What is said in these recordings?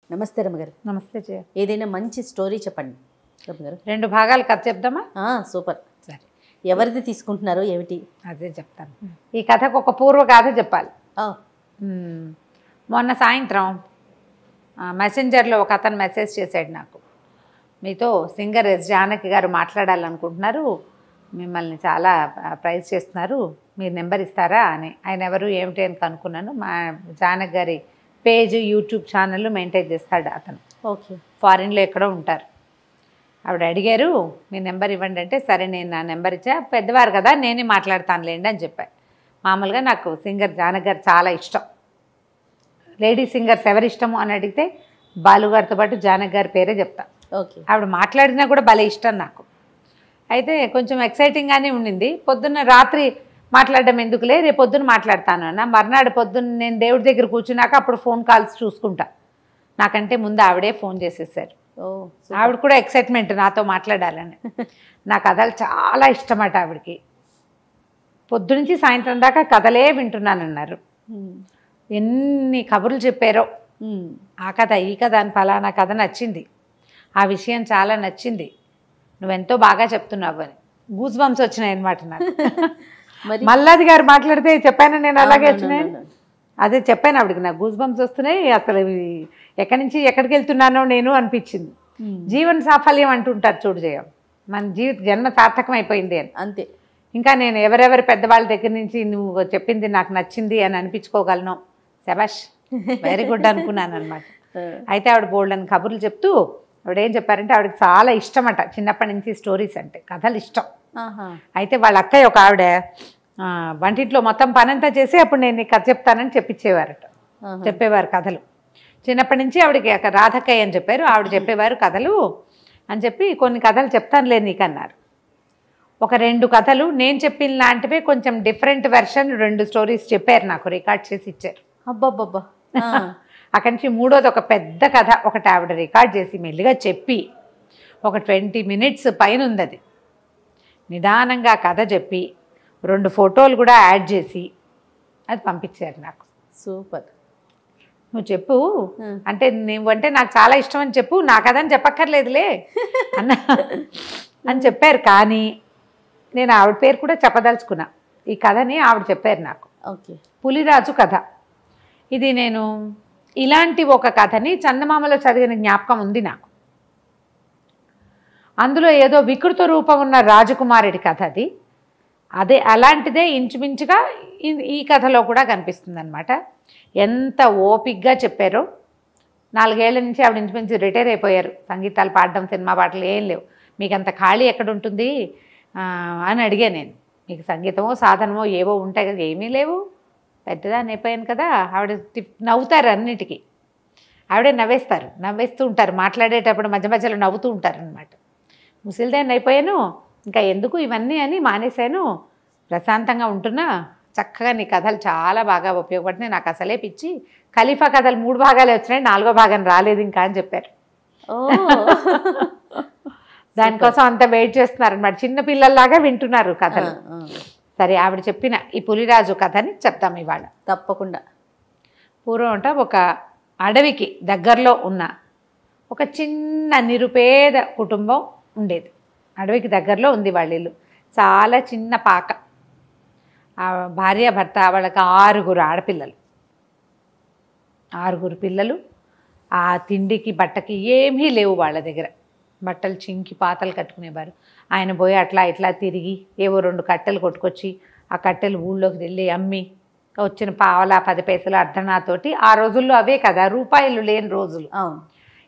నమస్తే రమ్మగారు. నమస్తే జయ. ఏదైనా మంచి స్టోరీ చెప్పండి రమ్మగారు. 2 భాగాలు కథ చెప్దామా? సూపర్. సరే, ఎవరిది తీసుకుంటున్నారో ఏమిటి? అదే చెప్తాను. ఈ కథకు ఒక పూర్వ గాథ చెప్పాలి. మొన్న సాయంత్రం మెసెంజర్లో ఒక అతను మెసేజ్ చేశాడు నాకు. మీతో సింగర్ ఎస్ జానకి గారు మాట్లాడాలనుకుంటున్నారు, మిమ్మల్ని చాలా ప్రైజ్ చేస్తున్నారు, మీరు నెంబర్ ఇస్తారా అని. ఆయన ఎవరు ఏమిటి అని కనుక్కున్నాను. మా జానకి గారి పేజ్ యూట్యూబ్ ఛానల్ మెయింటైన్ చేస్తాడు అతను. ఓకే. ఫారిన్లో ఎక్కడో ఉంటారు. ఆవిడ అడిగారు మీ నెంబర్ ఇవ్వండి అంటే, సరే నేను నా నెంబర్ ఇచ్చా, పెద్దవారు కదా నేనే మాట్లాడతానులేండి అని చెప్పాను. మామూలుగా నాకు సింగర్ జానకి గారు చాలా ఇష్టం. లేడీ సింగర్స్ ఎవరి ఇష్టము అని అడిగితే బాలుగారితో పాటు జానకి గారి పేరే చెప్తా. ఓకే. ఆవిడ మాట్లాడినా కూడా భలే ఇష్టం నాకు. అయితే కొంచెం ఎక్సైటింగ్గానే ఉండింది. పొద్దున్న రాత్రి మాట్లాడడం ఎందుకులే, రేపు పొద్దున్న మాట్లాడతాను అన్న. మర్నాడు పొద్దున్న నేను దేవుడి దగ్గర కూర్చున్నాక అప్పుడు ఫోన్ కాల్స్ చూసుకుంటా. నాకంటే ముందు ఆవిడే ఫోన్ చేసేసారు. ఆవిడ కూడా ఎక్సైట్మెంట్ నాతో మాట్లాడాలని. నా కథలు చాలా ఇష్టమట ఆవిడకి. పొద్దునుంచి సాయంత్రం దాకా కథలే వింటున్నానన్నారు. ఎన్ని కబుర్లు చెప్పారో, ఆ కథ ఈ కథ అని, ఫలానా కథ నచ్చింది, ఆ విషయం చాలా నచ్చింది, నువ్వెంతో బాగా చెప్తున్నావు అని గూస్ బంప్స్ వచ్చినాయి అనమాట నాకు. మల్లాది గారు మాట్లాడితే చెప్పాను నేను, అలాగే వచ్చినాయి. అదే చెప్పాను ఆవిడకి, నాకు గూస్ బంప్స్ వస్తున్నాయి, అసలు ఎక్కడి నుంచి ఎక్కడికి వెళ్తున్నానో నేను అనిపించింది. జీవన సాఫల్యం అంటుంటారు చూడు జయ, మన జన్మ సార్థకం అయిపోయింది అని. అంతే. ఇంకా నేను ఎవరెవరి పెద్దవాళ్ళ దగ్గర నుంచి నువ్వు చెప్పింది నాకు నచ్చింది అని అనిపించుకోగలను. శబాష్, వెరీ గుడ్ అనుకున్నాను అనమాట. అయితే ఆవిడ బోల్డ్ అని కబుర్లు చెప్తూ ఆవిడ ఏం చెప్పారంటే, ఆవిడకి చాలా ఇష్టం అంట చిన్నప్పటి నుంచి స్టోరీస్ అంటే, కథలు ఇష్టం. అయితే వాళ్ళ అక్కయ్య ఒక ఆవిడ వంటింట్లో మొత్తం పనంతా చేసి అప్పుడు నేను కథ చెప్తానని చెప్పేవారు కథలు. చిన్నప్పటి నుంచి ఆవిడకి రాధక్కయ్య అని చెప్పారు, ఆవిడ చెప్పేవారు కథలు అని చెప్పి, కొన్ని కథలు చెప్తానులే నీకు అన్నారు. ఒక 2 కథలు నేను చెప్పిన లాంటివే కొంచెం డిఫరెంట్ వెర్షన్ 2 స్టోరీస్ చెప్పారు నాకు, రికార్డ్ చేసి ఇచ్చారు. అబ్బబ్బబ్బా. అక్కడి నుంచి 3వది ఒక పెద్ద కథ ఒకటి ఆవిడ రికార్డ్ చేసి మెల్లిగా చెప్పి, ఒక 20 మినిట్స్ పైన ఉంది అది. నిదానంగా కథ చెప్పి 2 ఫోటోలు కూడా యాడ్ చేసి అది పంపించారు నాకు. సూపర్. నువ్వు చెప్పు అంటే, నువ్వంటే నాకు చాలా ఇష్టం అని చెప్పు, నా కథ అని చెప్పక్కర్లేదులే అని చెప్పారు. కానీ నేను ఆవిడ పేరు కూడా చెప్పదలుచుకున్నా. ఈ కథని ఆవిడ చెప్పారు నాకు. ఓకే. పులిరాజు కథ. ఇది నేను ఇలాంటి ఒక కథని చందమామలో చదివిన జ్ఞాపకం ఉంది నాకు. అందులో ఏదో వికృత రూపం ఉన్న రాజకుమారుడి కథ అది. అదే అలాంటిదే ఇంచుమించుగా ఈ కథలో కూడా కనిపిస్తుంది అనమాట. ఎంత ఓపిక్గా చెప్పారో. 4 ఏళ్ల నుంచి ఆవిడ ఇంచుమించు రిటైర్ అయిపోయారు. సంగీతాలు పాడడం, సినిమా పాటలు ఏం లేవు. మీకు అంత ఖాళీ ఎక్కడుంటుంది అని అడిగా నేను. మీకు సంగీతమో సాధనమో ఏవో ఉంటాయి కదా, ఏమీ లేవు, పెద్దదాన్ని అయిపోయాను కదా. ఆవిడ నవ్వుతారు అన్నిటికీ, ఆవిడే నవ్వేస్తూ ఉంటారు, మాట్లాడేటప్పుడు మధ్య మధ్యలో నవ్వుతూ ఉంటారు అనమాట. ముసలిదాన్ని అయిపోయాను, ఇంకా ఎందుకు ఇవన్నీ అని మానేశాను, ప్రశాంతంగా ఉంటున్నా, చక్కగా నీ కథలు చాలా బాగా ఉపయోగపడుతున్నాయి, నాకు అసలే పిచ్చి, ఖలీఫా కథలు 3 భాగాలే వచ్చినాయి, 4వ భాగం రాలేదు ఇంకా అని చెప్పారు. దానికోసం అంత వెయిట్ చేస్తున్నారనమాట, చిన్న పిల్లల్లాగా వింటున్నారు కథలు. సరే, ఆవిడ చెప్పిన ఈ పులిరాజు కథని చెప్తాం ఇవాళ. తప్పకుండా. పూర్వం అంట ఒక అడవికి దగ్గరలో ఉన్న ఒక చిన్న నిరుపేద కుటుంబం ఉండేది. అడవికి దగ్గరలో ఉంది వాళ్ళ ఇల్లు. చాలా చిన్న పాక. ఆ భార్య భర్త, వాళ్ళకి 6 ఆడపిల్లలు, 6 పిల్లలు. ఆ తిండికి బట్టకి ఏమీ లేవు వాళ్ళ దగ్గర. బట్టలు చింకి పాతలు కట్టుకునేవారు. ఆయన పోయి అట్లా ఇట్లా తిరిగి ఏవో 2 కట్టెలు కొట్టుకొచ్చి ఆ కట్టెలు ఊళ్ళోకి వెళ్ళి అమ్మి వచ్చిన పావలా 10 పైసలు అర్ధనాతోటి, ఆ రోజుల్లో అవే కదా రూపాయలు లేని రోజులు,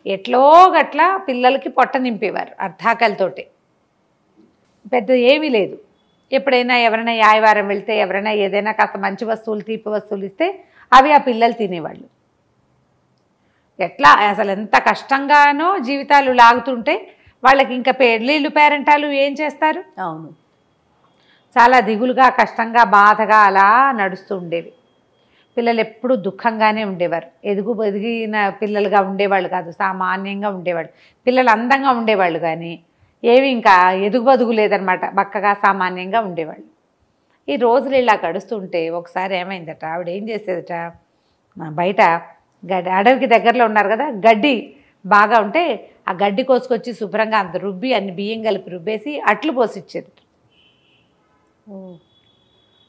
ఎట్లో గట్లా పిల్లలకి పొట్ట నింపేవారు అర్ధాకలతోటి. పెద్ద ఏమీ లేదు. ఎప్పుడైనా ఎవరైనా యాయవారం వెళ్తే ఎవరైనా ఏదైనా కాస్త మంచి వస్తువులు, తీపి వస్తువులు ఇస్తే అవి ఆ పిల్లలు తినేవాళ్ళు. ఎట్లా అసలు ఎంత కష్టంగానో జీవితాలు లాగుతుంటే వాళ్ళకి ఇంకా పెళ్ళిళ్ళు పేరెంటాలు ఏం చేస్తారు. అవును, చాలా దిగులుగా, కష్టంగా, బాధగా అలా నడుస్తూ ఉండేవి. పిల్లలు ఎప్పుడూ దుఃఖంగానే ఉండేవారు. ఎదిగిన పిల్లలుగా ఉండేవాళ్ళు కాదు, సామాన్యంగా ఉండేవాళ్ళు. పిల్లలు అందంగా ఉండేవాళ్ళు కానీ ఏవి ఇంకా ఎదుగుబదుగు లేదనమాట, బక్కగా సామాన్యంగా ఉండేవాళ్ళు. ఈ రోజులు ఇలా గడుస్తుంటే ఒకసారి ఏమైందట, ఆవిడ ఏం చేసేదట, బయట గడ్డి అడవికి దగ్గరలో ఉన్నారు కదా, గడ్డి బాగా ఉంటే ఆ గడ్డి కోసుకొచ్చి శుభ్రంగా అంత రుబ్బి అన్ని బియ్యం కలిపి రుబ్బేసి అట్లు పోసిచ్చేది.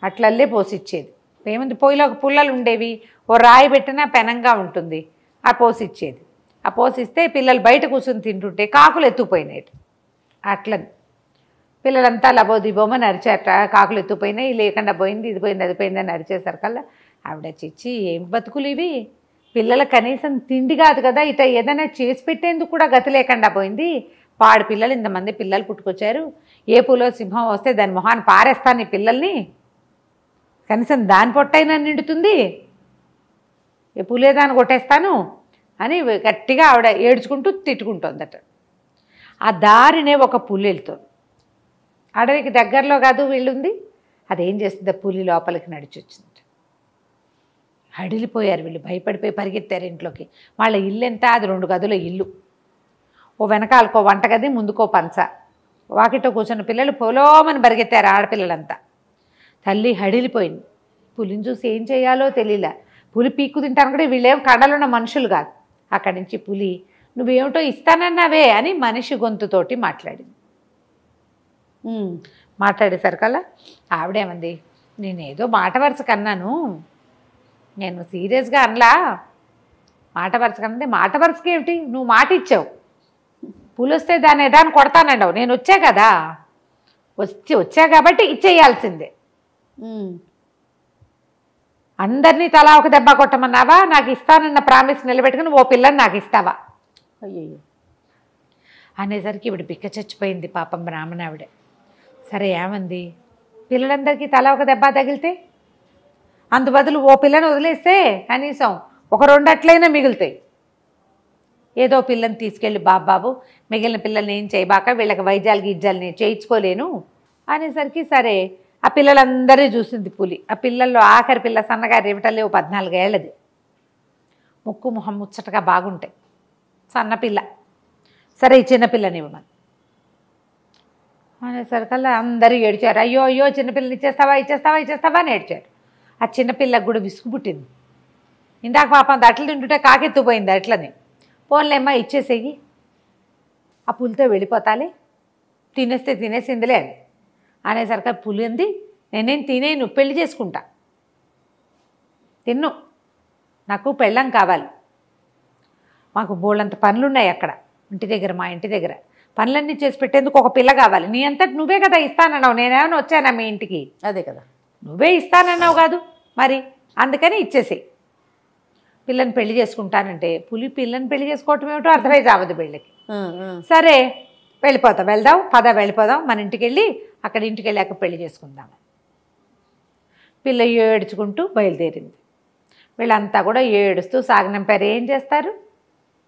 అట్లల్లే పోసిచ్చేది. ఏముంది, పొయ్యిలో పుల్లలు ఉండేవి, ఓ రాయి పెట్టినా పెనంగా ఉంటుంది, ఆ పోసిచ్చేది. ఆ పోసిస్తే పిల్లలు బయట కూర్చొని తింటుంటే కాకులు ఎత్తుకుపోయినాయి. అట్లని పిల్లలంతా లబోదిబోమని అరిచేట, కాకులు ఎత్తుకుపోయినాయి, లేకుండా పోయింది, ఇది పోయింది, అది పోయింది అని అరిచేసరికల్లా ఆవిడ చిచ్చి ఏం బతుకులు ఇవి, పిల్లల కనీసం తిండి కాదు కదా, ఇట ఏదైనా చేసి పెట్టేందుకు కూడా గతి లేకుండా పోయింది. పాడు పిల్లలు, ఇంతమంది పిల్లలు పుట్టుకొచ్చారు, ఏ పూలో సింహం వస్తే దాని మొహాన్ని పారేస్తాను ఈ పిల్లల్ని, కనీసం దాని పొట్టైనా నిండుతుంది, ఏ పూలే దాన్ని కొట్టేస్తాను అని గట్టిగా ఆవిడ ఏడ్చుకుంటూ తిట్టుకుంటుందట. ఆ దారినే ఒక పులి వెళ్తుంది. అడవికి దగ్గరలో కాదు వీళ్ళుంది. అదేం చేస్తుంది, పులి లోపలికి నడిచి వచ్చింది. హడిలిపోయారు వీళ్ళు, భయపడిపోయి పరిగెత్తారు ఇంట్లోకి. వాళ్ళ ఇల్లు ఎంత, అది 2 గదుల ఇల్లు. ఓ వెనకాలకో వంటగది, ముందుకో పంచ. వాకిట్లో కూర్చున్న పిల్లలు పొలోమని పరిగెత్తారు, ఆడపిల్లలంతా. తల్లి హడిలిపోయింది. పులిని చూసి ఏం చేయాలో తెలియలే. పులి పీక్కు తింటాను కూడా, వీళ్ళేం కడలున్న మనుషులు కాదు. అక్కడి నుంచి పులి నువ్వేమిటో ఇస్తానన్నావే అని మనిషి గొంతుతోటి మాట్లాడింది. మాట్లాడేసరికల్లా ఆవిడేమంది, నేనేదో మాట వరుసకు అన్నాను, నేను సీరియస్గా అనలా. మాట వరుసకు అన్నది, మాట వరుసకి ఏమిటి, నువ్వు మాట ఇచ్చావు, పులి వస్తే దాన్ని ఏదాన్ని కొడతానండవు, నేను వచ్చా కదా, వచ్చా కాబట్టి ఇచ్చేయాల్సిందే. అందరినీ తలా ఒక దెబ్బ కొట్టమన్నావా, నాకు ఇస్తానన్న ప్రామిస్ నిలబెట్టుకుని ఓ పిల్లని నాకు ఇస్తావా అయ్యో అనేసరికి ఇవిడ బిక్క చచ్చిపోయింది పాపం బ్రాహ్మణావిడ. సరే ఏమంది, పిల్లలందరికీ తలా ఒక దెబ్బ తగిలితే, అందు బదులు ఓ పిల్లని వదిలేస్తే కనీసం ఒక 2 అట్లయినా మిగులుతాయి. ఏదో పిల్లని తీసుకెళ్ళి బాబాబు మిగిలిన పిల్లల్ని ఏం చేయబాక, వీళ్ళకి వైద్యాలు గిజ్జాలు నేను చేయించుకోలేను అనేసరికి సరే ఆ పిల్లలందరూ చూసింది పులి. ఆ పిల్లల్లో ఆఖరి పిల్ల సన్నగా రేవటలే 14 ఏళ్ళది, ముక్కు మొహం ముచ్చటగా బాగుంటాయి, సన్నపిల్ల. సరే ఈ చిన్నపిల్లని ఇవ్వమని అనేసరికల్లా అందరూ ఏడ్చారు. అయ్యో అయ్యో చిన్నపిల్లని ఇచ్చేస్తావా ఇచ్చేస్తావా ఇచ్చేస్తావా అని ఏడ్చారు. ఆ చిన్నపిల్లకు కూడా విసుగు పుట్టింది. ఇందాక పాపం అట్లు తింటుంటే కాకెత్తుపోయింది అట్లని. పోన్లేమ్మా ఇచ్చేసేయి, ఆ పులితో వెళ్ళిపోతాలే, తినేస్తే తినేసిందిలే అని అనేసరికి పులి అంది, నేనేం తినేను, పెళ్లి చేసుకుంటా, తిన్ను, నాకు పెళ్ళం కావాలి, మాకు బోళ్ళంత పనులున్నాయి అక్కడ ఇంటి దగ్గర, మా ఇంటి దగ్గర పనులన్నీ చేసి పెట్టేందుకు ఒక పిల్ల కావాలి, నీ అంతటి నువ్వే కదా ఇస్తానన్నావు, నేనేమైనా వచ్చానా మీ ఇంటికి, అదే కదా నువ్వే ఇస్తానన్నావు కాదు మరి, అందుకని ఇచ్చేసేయి, పిల్లని పెళ్లి చేసుకుంటానంటే పులి పిల్లని పెళ్లి చేసుకోవటం ఏమిటో అర్థమై చావదు వీళ్ళకి. సరే వెళ్ళిపోతాం, వెళ్దాం పద వెళ్ళిపోదాం, మన ఇంటికి వెళ్ళి అక్కడ ఇంటికి వెళ్ళాక పెళ్లి చేసుకుందాం. పిల్ల ఏడ్చుకుంటూ బయలుదేరింది. వీళ్ళంతా కూడా ఏడుస్తూ సాగనంపారు. ఏం చేస్తారు,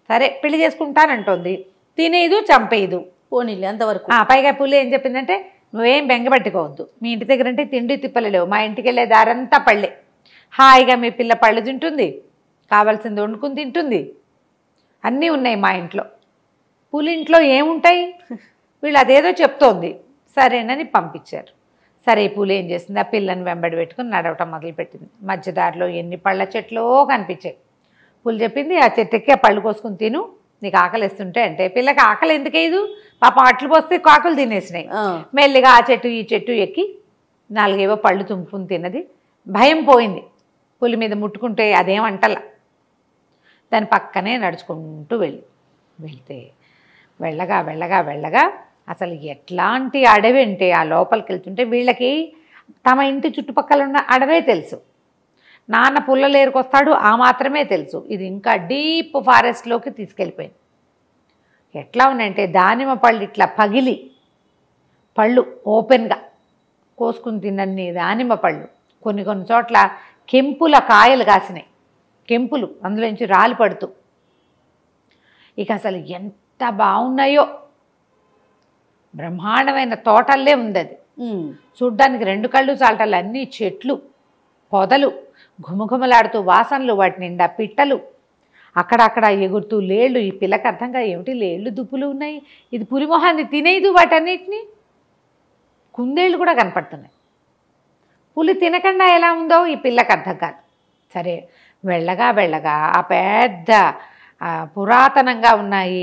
సరే పెళ్లి చేసుకుంటానంటోంది, తినేదు చంపేయదు, పోనీలే అంతవరకు. పైగా పులి ఏం చెప్పిందంటే, నువ్వేం బెంగపెట్టుకోవద్దు, మీ ఇంటి దగ్గర అంటే తిండి తిప్పలు లేవు, మా ఇంటికి వెళ్ళే దారంతా పళ్ళే, హాయిగా మీ పిల్ల పళ్ళు తింటుంది, కావాల్సింది వండుకుని తింటుంది, అన్నీ ఉన్నాయి మా ఇంట్లో, పులి ఇంట్లో ఏముంటాయి, వీళ్ళు అదేదో చెప్తోంది. సరేనని పంపించారు. సరే పులి ఏం చేసింది, ఆ పిల్లని వెంబడి పెట్టుకుని నడవటం మొదలుపెట్టింది. మధ్యదారిలో ఎన్ని పళ్ళ చెట్లో కనిపించాయి. పులి చెప్పింది, ఆ చెట్టు ఎక్కి ఆ పళ్ళు కోసుకుని తిను, నీకు ఆకలి వేస్తుంటే అంటే, పిల్లకి ఆకలి ఎందుకేదు, పాపం అట్లు పోస్తే కాకులు తినేసినాయి. మెల్లిగా ఆ చెట్టు ఈ చెట్టు ఎక్కి 4 ఏవో పళ్ళు తుంపుకుని తిన్నది. భయం పోయింది, పులి మీద ముట్టుకుంటే అదేమంటలా. దాని పక్కనే నడుచుకుంటూ వెళ్తే వెళ్ళగా వెళ్ళగా వెళ్ళగా అసలు ఎట్లాంటి అడవి అంటే, ఆ లోపలికి వెళ్తుంటే వీళ్ళకి తమ ఇంటి చుట్టుపక్కల ఉన్న అడవే తెలుసు, నాన్న పుల్లలు ఏరుకొస్తాడు ఆ మాత్రమే తెలుసు. ఇది ఇంకా డీప్ ఫారెస్ట్లోకి తీసుకెళ్ళిపోయింది. ఎట్లా ఉన్నాయంటే దానిమ్మ పళ్ళు ఇట్లా పగిలి, పళ్ళు ఓపెన్గా కోసుకుని తిన్నన్ని దానిమ్మ పళ్ళు, కొన్ని చోట్ల కెంపుల కాయలు కాసినాయి, కెంపులు అందులోంచి రాలి పడుతూ. ఇక అసలు ఎంత బాగున్నాయో, బ్రహ్మాండమైన తోటల్లే ఉంది అది. చూడ్డానికి 2 కళ్ళు చాలటాలు, అన్నీ చెట్లు పొదలు, ఘుమఘుమలాడుతూ వాసనలు, వాటి నిండా పిట్టలు, అక్కడక్కడ ఎగురుతూ లేళ్ళు. ఈ పిల్లకి అర్థంగా ఏమిటి లేళ్ళు దుప్పులు ఉన్నాయి, ఇది పులిమొహాన్ని తినేదు వాటన్నిటినీ. కుందేళ్ళు కూడా కనపడుతున్నాయి. పులి తినకుండా ఎలా ఉందో ఈ పిల్లకి అర్థం కాదు. సరే వెళ్ళగా వెళ్ళగా ఆ పెద్ద పురాతనంగా ఉన్న ఈ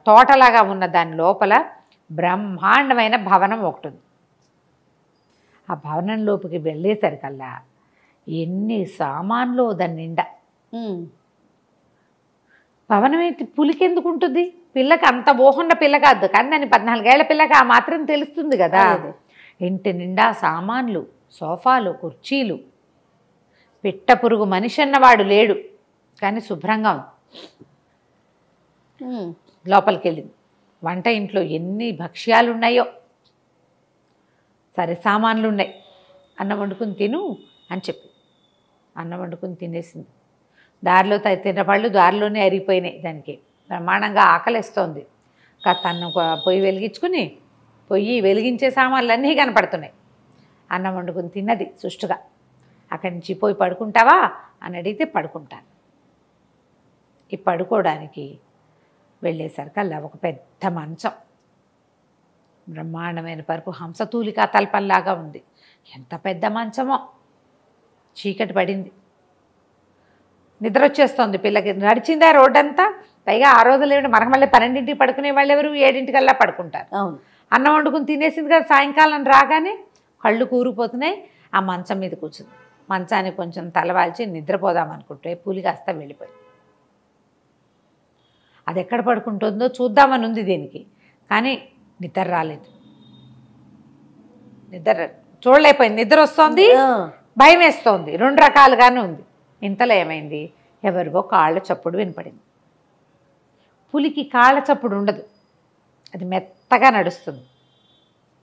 తోటలాగా ఉన్న దాని లోపల బ్రహ్మాండమైన భవనం ఒకటి ఉంది. ఆ భవనంలోకి వెళ్ళేసరికల్లా ఎన్ని సామాన్లు దాని నిండా. భవనం ఏంటి, పులికి ఎందుకు ఉంటుంది? పిల్లకి అంత ఊహన్న పిల్ల కాదు కానీ దాన్ని 14 ఏళ్ల పిల్లకి ఆ మాత్రం తెలుస్తుంది కదా. ఇంటి నిండా సామాన్లు, సోఫాలు, కుర్చీలు. పిట్ట పురుగు మనిషి అన్నవాడు లేడు కానీ శుభ్రంగా ఉంది. లోపలికి వెళ్ళింది. వంట ఇంట్లో ఎన్ని భక్ష్యాలు ఉన్నాయో, సరే సామాన్లు ఉన్నాయి. అన్నం వండుకుని తిను అని చెప్పి అన్నం వండుకుని తినేసింది. దారిలో తిన్నపళ్ళు దారిలోనే అరిగిపోయినాయి. దానికి బ్రహ్మాండంగా ఆకలిస్తోంది. కాస్త అన్నం పొయ్యి వెలిగించుకుని పొయ్యి వెలిగించే సామాన్లు అన్నీ కనపడుతున్నాయి. అన్నం వండుకుని తిన్నది సుష్టుగా. అక్కడి నుంచి పోయి పడుకుంటావా అని అడిగితే పడుకుంటాను. ఈ పడుకోవడానికి వెళ్ళేసరికల్లా ఒక పెద్ద మంచం, బ్రహ్మాండమైన పరుపు, హంసతూలికా తల్పంలాగా ఉంది. ఎంత పెద్ద మంచమో. చీకటి పడింది. నిద్ర వచ్చేస్తోంది పిల్లకి. నడిచిందా రోడ్డంతా. పైగా ఆ రోజులు ఏమిటి, మనకు మళ్ళీ 12ంటికి పడుకునే వాళ్ళు ఎవరు, 7ంటికల్లా పడుకుంటారు. అవును. అన్నం వండుకుని తినేసింది కదా. సాయంకాలం రాగానే కళ్ళు కూరిపోతున్నాయి. ఆ మంచం మీద కూర్చుంది. మంచానికి కొంచెం తలవాల్చి నిద్రపోదాం అనుకుంటే పులి కాస్త వెళ్ళిపోయింది. అది ఎక్కడ పడుకుంటుందో చూద్దామని ఉంది దీనికి, కానీ నిద్ర రాలేదు. నిద్ర చూడలేకపోయింది. నిద్ర వస్తోంది, భయం వేస్తోంది, 2 రకాలుగానే ఉంది. ఇంతలో ఏమైంది, ఎవరివో కాళ్ళ చప్పుడు వినపడింది. పులికి కాళ్ళ చప్పుడు ఉండదు, అది మెత్తగా నడుస్తుంది.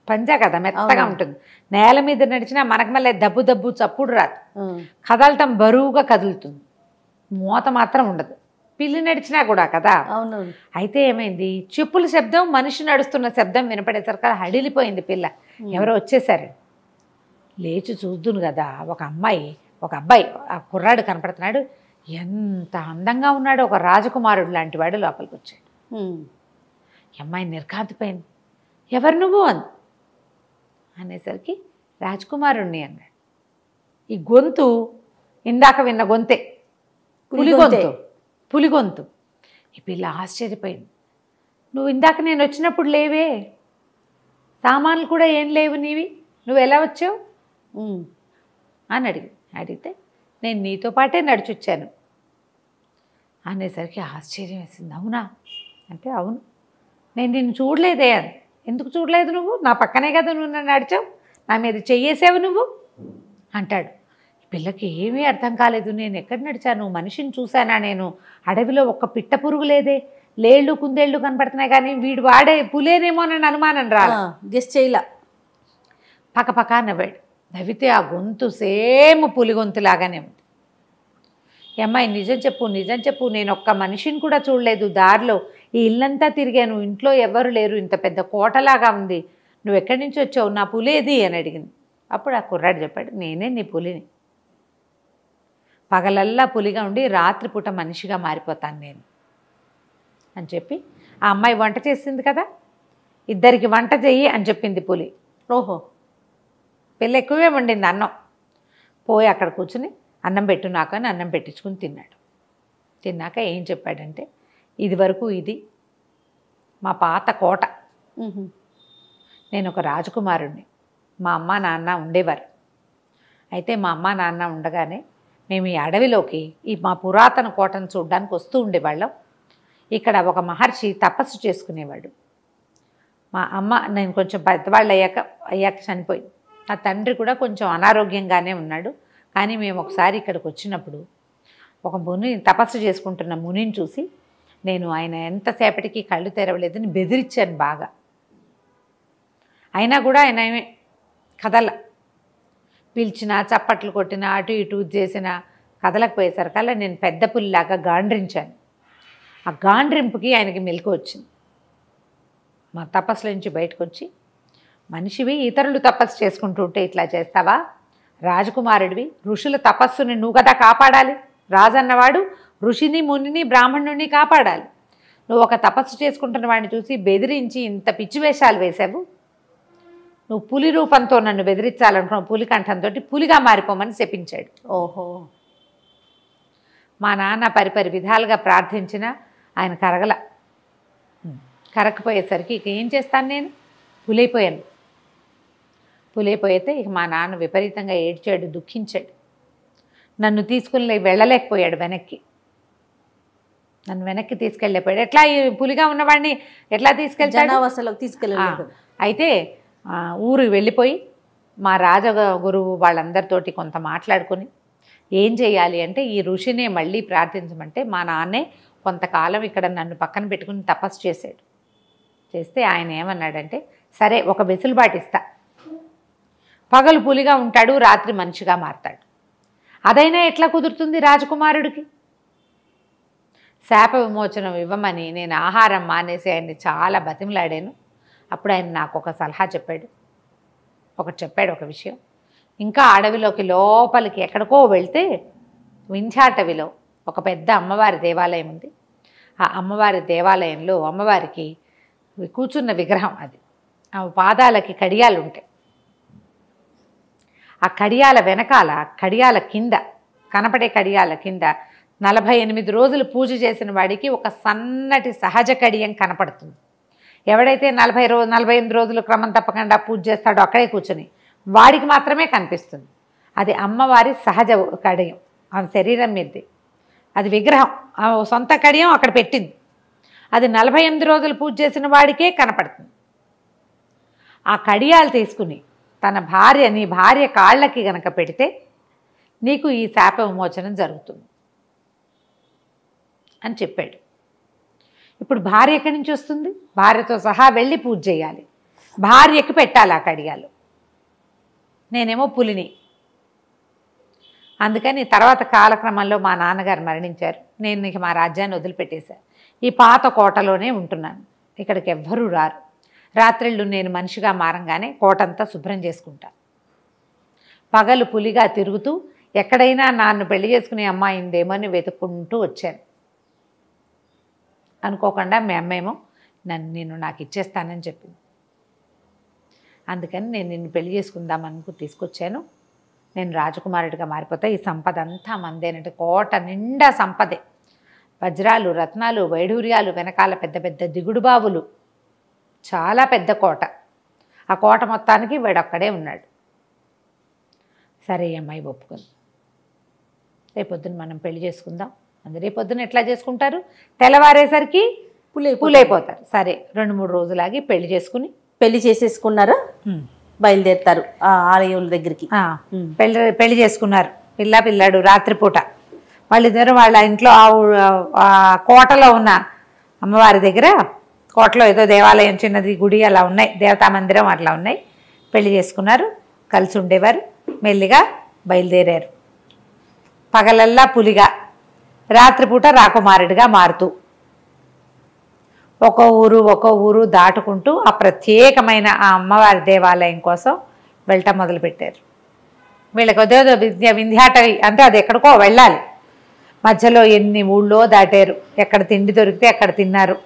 పంజా కదా, మెత్తగా ఉంటుంది. నేల మీద నడిచినా మనకు మళ్ళీ దబ్బు దబ్బు చప్పుడు రాదు. కదలటం బరువుగా కదులుతుంది, మూత మాత్రం ఉండదు. పిల్లి నడిచినా కూడా కదా. అయితే ఏమైంది, చెప్పుల శబ్దం, మనిషి నడుస్తున్న శబ్దం వినపడేసరికి హడిలిపోయింది పిల్ల. ఎవరో వచ్చేసారు. లేచి చూద్దును కదా, ఒక అబ్బాయి ఆ కుర్రాడు కనపడుతున్నాడు. ఎంత అందంగా ఉన్నాడు, ఒక రాజకుమారుడు లాంటి వాడు లోపలికి వచ్చాడు. అమ్మాయి నిర్ఘాంతపోయింది. ఎవరు నువ్వు అనేసరికి రాజకుమారుణ్ణి అన్నాడు. ఈ గొంతు ఇందాక విన్న గొంతే, పులి గొంతు. ఈ పిల్ల ఆశ్చర్యపోయింది. నువ్వు ఇందాక నేను వచ్చినప్పుడు లేవే, సామాన్లు కూడా ఏం లేవు నీవి, నువ్వు ఎలా వచ్చావు అని అడిగితే నేను నీతో పాటే నడిచొచ్చాను అనేసరికి ఆశ్చర్యం వేసింది. అవునా అంటే అవును, నేను నిన్ను చూడలేదే. ఎందుకు చూడలేదు నువ్వు, నా పక్కనే కదా నువ్వు నన్ను నడిచావు, నా మీద చెయ్యేసావు నువ్వు అంటాడు. పిల్లకి ఏమీ అర్థం కాలేదు. నేను ఎక్కడ నడిచాను, మనిషిని చూశానా నేను, అడవిలో ఒక్క పిట్ట పురుగు లేదే, లేళ్ళు కుందేళ్ళు కనపడుతున్నాయి కానీ వీడు వాడే పులేనేమో అని అనుమానం రాలా. గెస్ట్ చేయలా. పక్కపక్క నవ్వాడు. నవ్వితే ఆ గొంతు సేమ్ పులి గొంతులాగానే ఉంది. ఈ అమ్మాయి నిజం చెప్పు, నేను ఒక్క మనిషిని కూడా చూడలేదు. దారిలో ఈ ఇల్లంతా తిరిగాను, ఇంట్లో ఎవరు లేరు, ఇంత పెద్ద కోటలాగా ఉంది, నువ్వు ఎక్కడి నుంచి వచ్చావు, నా పులేది అని అడిగింది. అప్పుడు ఆ కుర్రాడు చెప్పాడు, నేనే నీ పులిని, పగలల్లా పులిగా ఉండి రాత్రిపూట మనిషిగా మారిపోతాను నేను అని చెప్పి, ఆ అమ్మాయి వంట చేసింది కదా, ఇద్దరికి వంట చెయ్యి అని చెప్పింది పులి. ఓహో, పిల్ల ఎక్కువే వండింది అన్నం. పోయి అక్కడ కూర్చుని అన్నం పెట్టు నాకు అని అన్నం పెట్టించుకుని తిన్నాడు. తిన్నాక ఏం చెప్పాడంటే, ఇది వరకు ఇది మా పాత కోట, నేను ఒక రాజకుమారుణ్ణి, మా అమ్మ నాన్న ఉండేవారు. అయితే మా అమ్మ నాన్న ఉండగానే మేము ఈ అడవిలోకి ఈ మా పురాతన కోటను చూడడానికి వస్తూ ఉండేవాళ్ళం. ఇక్కడ ఒక మహర్షి తపస్సు చేసుకునేవాడు. మా అమ్మ నేను కొంచెం పెద్దవాళ్ళు అయ్యాక చనిపోయింది. నా తండ్రి కూడా కొంచెం అనారోగ్యంగానే ఉన్నాడు. కానీ మేము ఒకసారి ఇక్కడికి వచ్చినప్పుడు ఒక ముని తపస్సు చేసుకుంటున్న మునిని చూసి నేను ఆయన ఎంతసేపటికి కళ్ళు తెరవలేదని బెదిరించాను బాగా. అయినా కూడా ఆయన ఏమే కదల, పిలిచినా చప్పట్లు కొట్టినా అటు ఇటు చేసినా కదలకపోయేసరికల్లా నేను పెద్ద పుల్లిలాగా గాండ్రించాను. ఆ గాండ్రింపుకి ఆయనకి మెలకు వచ్చింది. మా తపస్సుల నుంచి బయటకు వచ్చి, మనిషివి ఇతరులు తపస్సు చేసుకుంటూ ఉంటే ఇట్లా చేస్తావా, రాజకుమారుడివి, ఋషుల తపస్సుని నువ్వు కదా కాపాడాలి, రాజన్నవాడు ఋషిని మునిని బ్రాహ్మణుని కాపాడాలి. నువ్వు ఒక తపస్సు చేసుకుంటున్న వాడిని చూసి బెదిరించి ఇంత పిచ్చి వేషాలు వేశావు. నువ్వు పులి రూపంతో నన్ను బెదిరించాలనుకున్నావు, పులి కంఠంతో పులిగా మారిపోమని శపించాడు. ఓహో, మా నాన్న పరిపరి విధాలుగా ప్రార్థించినా ఆయన కరగల. కరగకపోయేసరికి ఇక ఏం చేస్తాను, నేను పులైపోయాను. పులైపోయితే ఇక మా నాన్న విపరీతంగా ఏడ్చాడు, దుఃఖించాడు. నన్ను తీసుకుని వెళ్ళలేకపోయాడు వెనక్కి. నన్ను వెనక్కి తీసుకెళ్ళిపోయాడు. ఎట్లా ఈ పులిగా ఉన్నవాడిని ఎట్లా తీసుకెళ్తాడు? జనావాసలోకి తీసుకెళ్ళలేదు. అయితే ఊరికి వెళ్ళిపోయి మా రాజగురువు వాళ్ళందరితోటి కొంత మాట్లాడుకొని ఏం చేయాలి అంటే, ఈ ఋషినే మళ్ళీ ప్రార్థించమంటే మా నాన్నే కొంతకాలం ఇక్కడ నన్ను పక్కన పెట్టుకుని తపస్సు చేశాడు. చేస్తే ఆయన ఏమన్నాడంటే, సరే ఒక వెసులుబాటు ఇస్తా, పగలు పులిగా ఉంటాడు, రాత్రి మనిషిగా మారతాడు. అదైనా ఎట్లా కుదురుతుంది రాజకుమారుడికి? శాప విమోచనం ఇవ్వమని నేను ఆహారం మానేసి ఆయన్ని చాలా బతిమలాడాను. అప్పుడు ఆయన నాకు ఒక సలహా చెప్పాడు, ఒక విషయం. ఇంకా అడవిలోకి లోపలికి ఎక్కడికో వెళ్తే వింధ్యాటవిలో ఒక పెద్ద అమ్మవారి దేవాలయం ఉంది. ఆ అమ్మవారి దేవాలయంలో అమ్మవారికి కూర్చున్న విగ్రహం అది. ఆ పాదాలకి కడియాలు ఉంటాయి. ఆ కడియాల వెనకాల, కడియాల కింద, కనపడే కడియాల కింద 48 రోజులు పూజ చేసిన వాడికి ఒక సన్నటి సహజ కడియం కనపడుతుంది. ఎవడైతే 48 రోజులు క్రమం తప్పకుండా పూజ చేస్తాడో అక్కడే కూర్చొని వాడికి మాత్రమే కనిపిస్తుంది. అది అమ్మవారి సహజ కడియం, ఆమె శరీరం మీదది. అది విగ్రహం, ఆమె సొంత కడియం అక్కడ పెట్టింది. అది 48 రోజులు పూజ చేసిన వాడికే కనపడుతుంది. ఆ కడియాలు తీసుకుని నీ భార్య కాళ్ళకి గనక పెడితే నీకు ఈ శాప విమోచనం జరుగుతుంది అని చెప్పాడు. ఇప్పుడు భార్య ఎక్కడి నుంచి వస్తుంది? భార్యతో సహా వెళ్ళి పూజ చేయాలి, భార్యకి పెట్టాలి ఆ కడియాలు. నేనేమో పులిని. అందుకని తర్వాత కాలక్రమంలో మా నాన్నగారు మరణించారు. నేను ఇక మా రాజ్యాన్ని వదిలిపెట్టేశాను. ఈ పాత కోటలోనే ఉంటున్నాను. ఇక్కడికి ఎవ్వరూ రారు. రాత్రిళ్ళు నేను మనిషిగా మారంగానే కోటంతా శుభ్రం చేసుకుంటాను. పగలు పులిగా తిరుగుతూ ఎక్కడైనా నన్ను పెళ్లి చేసుకునే అమ్మాయి ఉందేమో అని వెతుక్కుంటూ వచ్చాను. అనుకోకుండా మీ అమ్మేమో నేను నాకు ఇచ్చేస్తానని చెప్పింది. అందుకని నేను నిన్ను పెళ్లి చేసుకుందామనుకు తీసుకొచ్చాను. నేను రాజకుమారుడిగా మారిపోతా, ఈ సంపద అంతా మందేనంటే కోట నిండా సంపదే. వజ్రాలు, రత్నాలు, వైఢూర్యాలు, వెనకాల పెద్ద పెద్ద దిగుడుబావులు, చాలా పెద్ద కోట. ఆ కోట మొత్తానికి వీడొక్కడే ఉన్నాడు. సరే అమ్మాయి ఒప్పుకుంది. రేపొద్దున మనం పెళ్లి చేసుకుందాం. రేపొద్దున ఎట్లా చేసుకుంటారు? తెల్లవారేసరికి పులైపోతారు. సరే 2-3 రోజులాగి పెళ్లి చేసుకుని పెళ్లి చేసేసుకున్నారా? బయలుదేరుతారు ఆ ఆలయం దగ్గరికి. పెళ్లి చేసుకున్నారు. పిల్లాడు రాత్రిపూట వాళ్ళిద్దరు వాళ్ళ ఇంట్లో ఆ కోటలో ఉన్న అమ్మవారి దగ్గర, కోటలో ఏదో దేవాలయం, చిన్నది గుడి అలా ఉన్నాయి, దేవతా మందిరం అట్లా ఉన్నాయి. పెళ్లి చేసుకున్నారు, కలిసి ఉండేవారు. మెల్లిగా బయలుదేరారు. పగలల్లా పులిగా, రాత్రిపూట రాకుమారుడిగా మారుతూ ఒక్కో ఊరు దాటుకుంటూ ఆ ప్రత్యేకమైన ఆ అమ్మవారి దేవాలయం కోసం వెళ్ళటం మొదలుపెట్టారు. వీళ్ళకి అదేదో వింధ్యాటవి అంటే అది ఎక్కడికో వెళ్ళాలి. మధ్యలో ఎన్ని ఊళ్ళో దాటారు. ఎక్కడ తిండి దొరికితే అక్కడ తిన్నారు.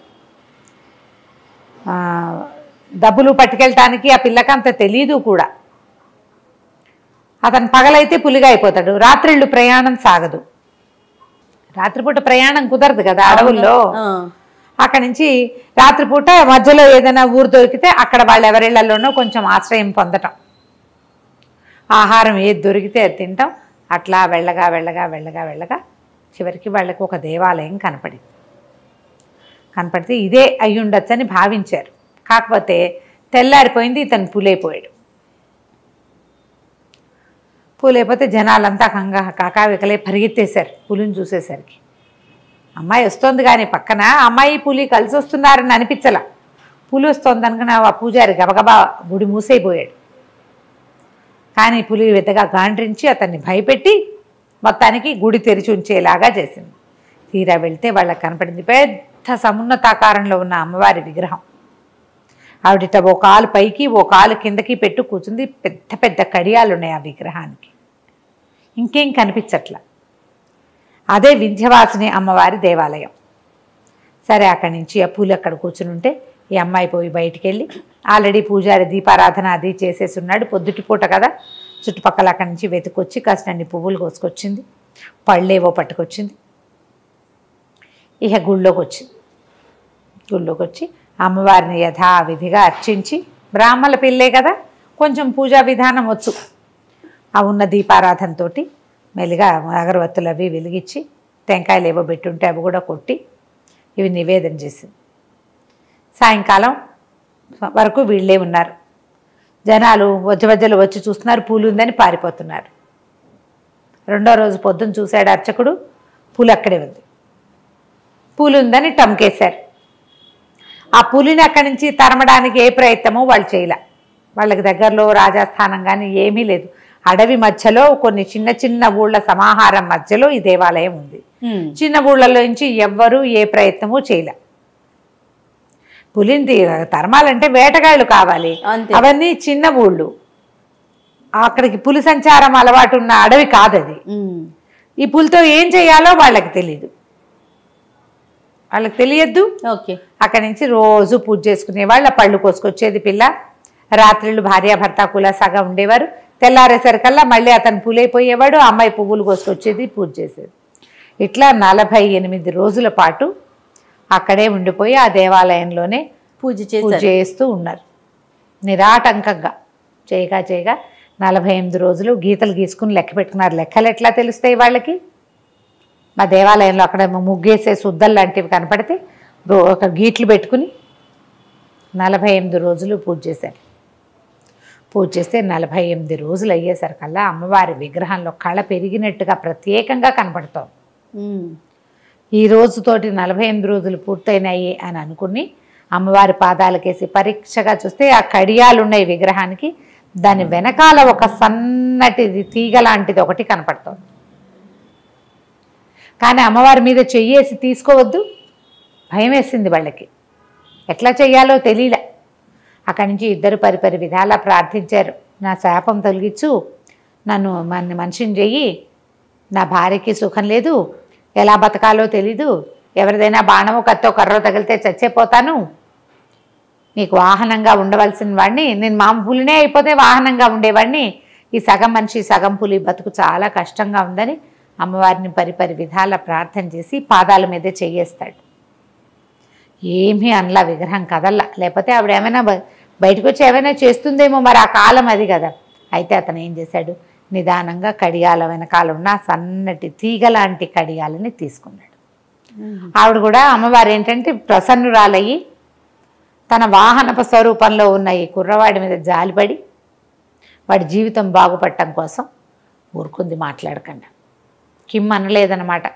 డబ్బులు పట్టుకెళ్ళటానికి ఆ పిల్లకి అంత తెలీదు కూడా. అతను పగలైతే పులిగా అయిపోతాడు, రాత్రిళ్ళు ప్రయాణం సాగదు. రాత్రిపూట ప్రయాణం కుదరదు కదా అడవుల్లో. అక్కడి నుంచి రాత్రిపూట మధ్యలో ఏదైనా ఊరు దొరికితే అక్కడ వాళ్ళు ఎవరిళ్లలోనో కొంచెం ఆశ్రయం పొందటం, ఆహారం ఏది దొరికితే అది తింటాం. అట్లా వెళ్ళగా చివరికి వాళ్ళకి ఒక దేవాలయం కనపడితే ఇదే అయి ఉండొచ్చని భావించారు. కాకపోతే తెల్లారిపోయింది, ఇతను పులైపోయాడు. పులైపోతే జనాలంతా కాకావికలే పరిగెత్తేశారు పులిని చూసేసరికి. అమ్మాయి వస్తుంది కానీ పక్కన అమ్మాయి పులి కలిసి వస్తున్నారని అనిపించలా. పులి వస్తుంది అనుకున్న ఆ పూజారి గబగబా గుడి మూసైపోయాడు. కానీ పులి పెద్దగా గాండ్రించి అతన్ని భయపెట్టి మొత్తానికి గుడి తెరిచి ఉంచేలాగా చేసింది. తీరా వెళ్తే వాళ్ళకి కనపడింది పెద్ద సమున్నతాకారంలో ఉన్న అమ్మవారి విగ్రహం. ఆవిడిట ఓ కాలు పైకి ఓ కాలు కిందకి పెట్టు కూర్చుంది. పెద్ద పెద్ద కడియాలు ఉన్నాయి ఆ విగ్రహానికి. ఇంకేం కనిపించట్లా. అదే వింధ్యవాసిని అమ్మవారి దేవాలయం. సరే అక్కడి నుంచి ఆ పూలు అక్కడ కూర్చుని ఉంటే ఈ అమ్మాయి పోయి బయటికి వెళ్ళి ఆల్రెడీ పూజారి దీపారాధన అది చేసేసి ఉన్నాడు. పొద్దుటిపూట కదా, చుట్టుపక్కల అక్కడి నుంచి వెతుకొచ్చి కాసినన్ని పువ్వులు కోసుకొచ్చింది, పళ్ళేవో పట్టుకొచ్చింది. ఇక గుళ్ళోకి వచ్చి అమ్మవారిని యథావిధిగా అర్చించి, బ్రాహ్మణ పిల్లే కదా, కొంచెం పూజా విధానం వచ్చు. ఆ ఉన్న దీపారాధనతో మెల్లిగా అగరవత్తులు అవి వెలిగించి, టెంకాయలు ఏవో పెట్టుంటే అవి కూడా కొట్టి ఇవి నివేదన చేసింది. సాయంకాలం వరకు వీళ్ళే ఉన్నారు. జనాలు మధ్యలో వచ్చి చూస్తున్నారు, పూలు ఉందని పారిపోతున్నారు. రెండో రోజు పొద్దున్న చూశాడు అర్చకుడు, పూలు అక్కడే ఉంది. పూలు ఉందని టమ్కేశారు. ఆ పూలిని అక్కడి నుంచి తరమడానికి ఏ ప్రయత్నమో వాళ్ళు చేయలే. వాళ్ళకి దగ్గరలో రాజాస్థానం కానీ ఏమీ లేదు. అడవి మధ్యలో కొన్ని చిన్న చిన్న ఊళ్ళ సమాహారం మధ్యలో ఈ దేవాలయం ఉంది. చిన్న ఊళ్ళలో నుంచి ఎవ్వరూ ఏ ప్రయత్నమూ చేయలే. పులిని తరమాలంటే వేటగాళ్ళు కావాలి, అవన్నీ చిన్న ఊళ్ళు. అక్కడికి పులి సంచారం అలవాటు ఉన్న అడవి కాదది. ఈ పులితో ఏం చేయాలో వాళ్ళకి తెలియదు, వాళ్ళకి తెలియద్దు. అక్కడి నుంచి రోజు పూజ చేసుకునేవాళ్ళు. పళ్ళు కోసుకొచ్చేది పిల్ల. రాత్రిళ్ళు భార్యాభర్త కులాసాగా ఉండేవారు. తెల్లారేసరికల్లా మళ్ళీ అతను పూలైపోయేవాడు, అమ్మాయి పువ్వులు కోసుకొచ్చేది, పూజ చేసేది. ఇట్లా 48 రోజుల పాటు అక్కడే ఉండిపోయి ఆ దేవాలయంలోనే పూజ చేస్తూ ఉన్నారు. నిరాటంకంగా చేయగా 48 రోజులు గీతలు గీసుకుని లెక్క పెట్టుకున్నారు. లెక్కలు ఎట్లా తెలుస్తాయి వాళ్ళకి? మా దేవాలయంలో అక్కడ ముగ్గేసే శుద్ధలు లాంటివి కనపడితే ఒక గీట్లు పెట్టుకుని 48 రోజులు పూజ చేశారు. పూజ చేస్తే 48 రోజులు అయ్యేసరికల్లా అమ్మవారి విగ్రహంలో కళ పెరిగినట్టుగా ప్రత్యేకంగా కనపడుతోంది. ఈ రోజుతోటి 48 రోజులు పూర్తయినాయి అని అనుకుని అమ్మవారి పాదాలకేసి పరీక్షగా చూస్తే ఆ కడియాలు ఉన్నాయి విగ్రహానికి. దాని వెనకాల ఒక సన్నటిది తీగ లాంటిది ఒకటి కనపడుతోంది. కానీ అమ్మవారి మీద చెయ్యేసి తీసుకోవద్దు, భయం వేసింది వాళ్ళకి. ఎట్లా చెయ్యాలో తెలియలే. అక్కడి నుంచి ఇద్దరు పరిపరి విధాలా ప్రార్థించారు. నా శాపం తొలగించు, నన్ను మనిషిని చెయ్యి, నా భార్యకి సుఖం లేదు, ఎలా బతకాలో తెలీదు, ఎవరిదైనా బాణమో కత్తో కర్రో తగిలితే చచ్చిపోతాను, నీకు వాహనంగా ఉండవలసిన వాడిని, నేను మామ పులినే అయిపోతే వాహనంగా ఉండేవాడిని, ఈ సగం మనిషి సగం పులి బతుకు చాలా కష్టంగా ఉందని అమ్మవారిని పరిపరి విధాల ప్రార్థన చేసి పాదాల మీదే చెయ్యేస్తాడు. ఏమీ అనలా, విగ్రహం కదల్లా. లేకపోతే ఆవిడ ఏమైనా బయటకు వచ్చి ఏమైనా చేస్తుందేమో, మరి ఆ కాలం అది కదా. అయితే అతను ఏం చేశాడు, నిదానంగా కడియాల వెనకాల ఉన్న సన్నటి తీగ లాంటి కడియాలని తీసుకున్నాడు. ఆవిడ కూడా అమ్మవారు ఏంటంటే ప్రసన్నురాలయ్యి తన వాహనప స్వరూపంలో ఉన్న ఈ కుర్రవాడి మీద జాలిపడి వాడి జీవితం బాగుపడటం కోసం ఊరుకుంది, మాట్లాడకుండా. కిమ్ అనలేదన్నమాట.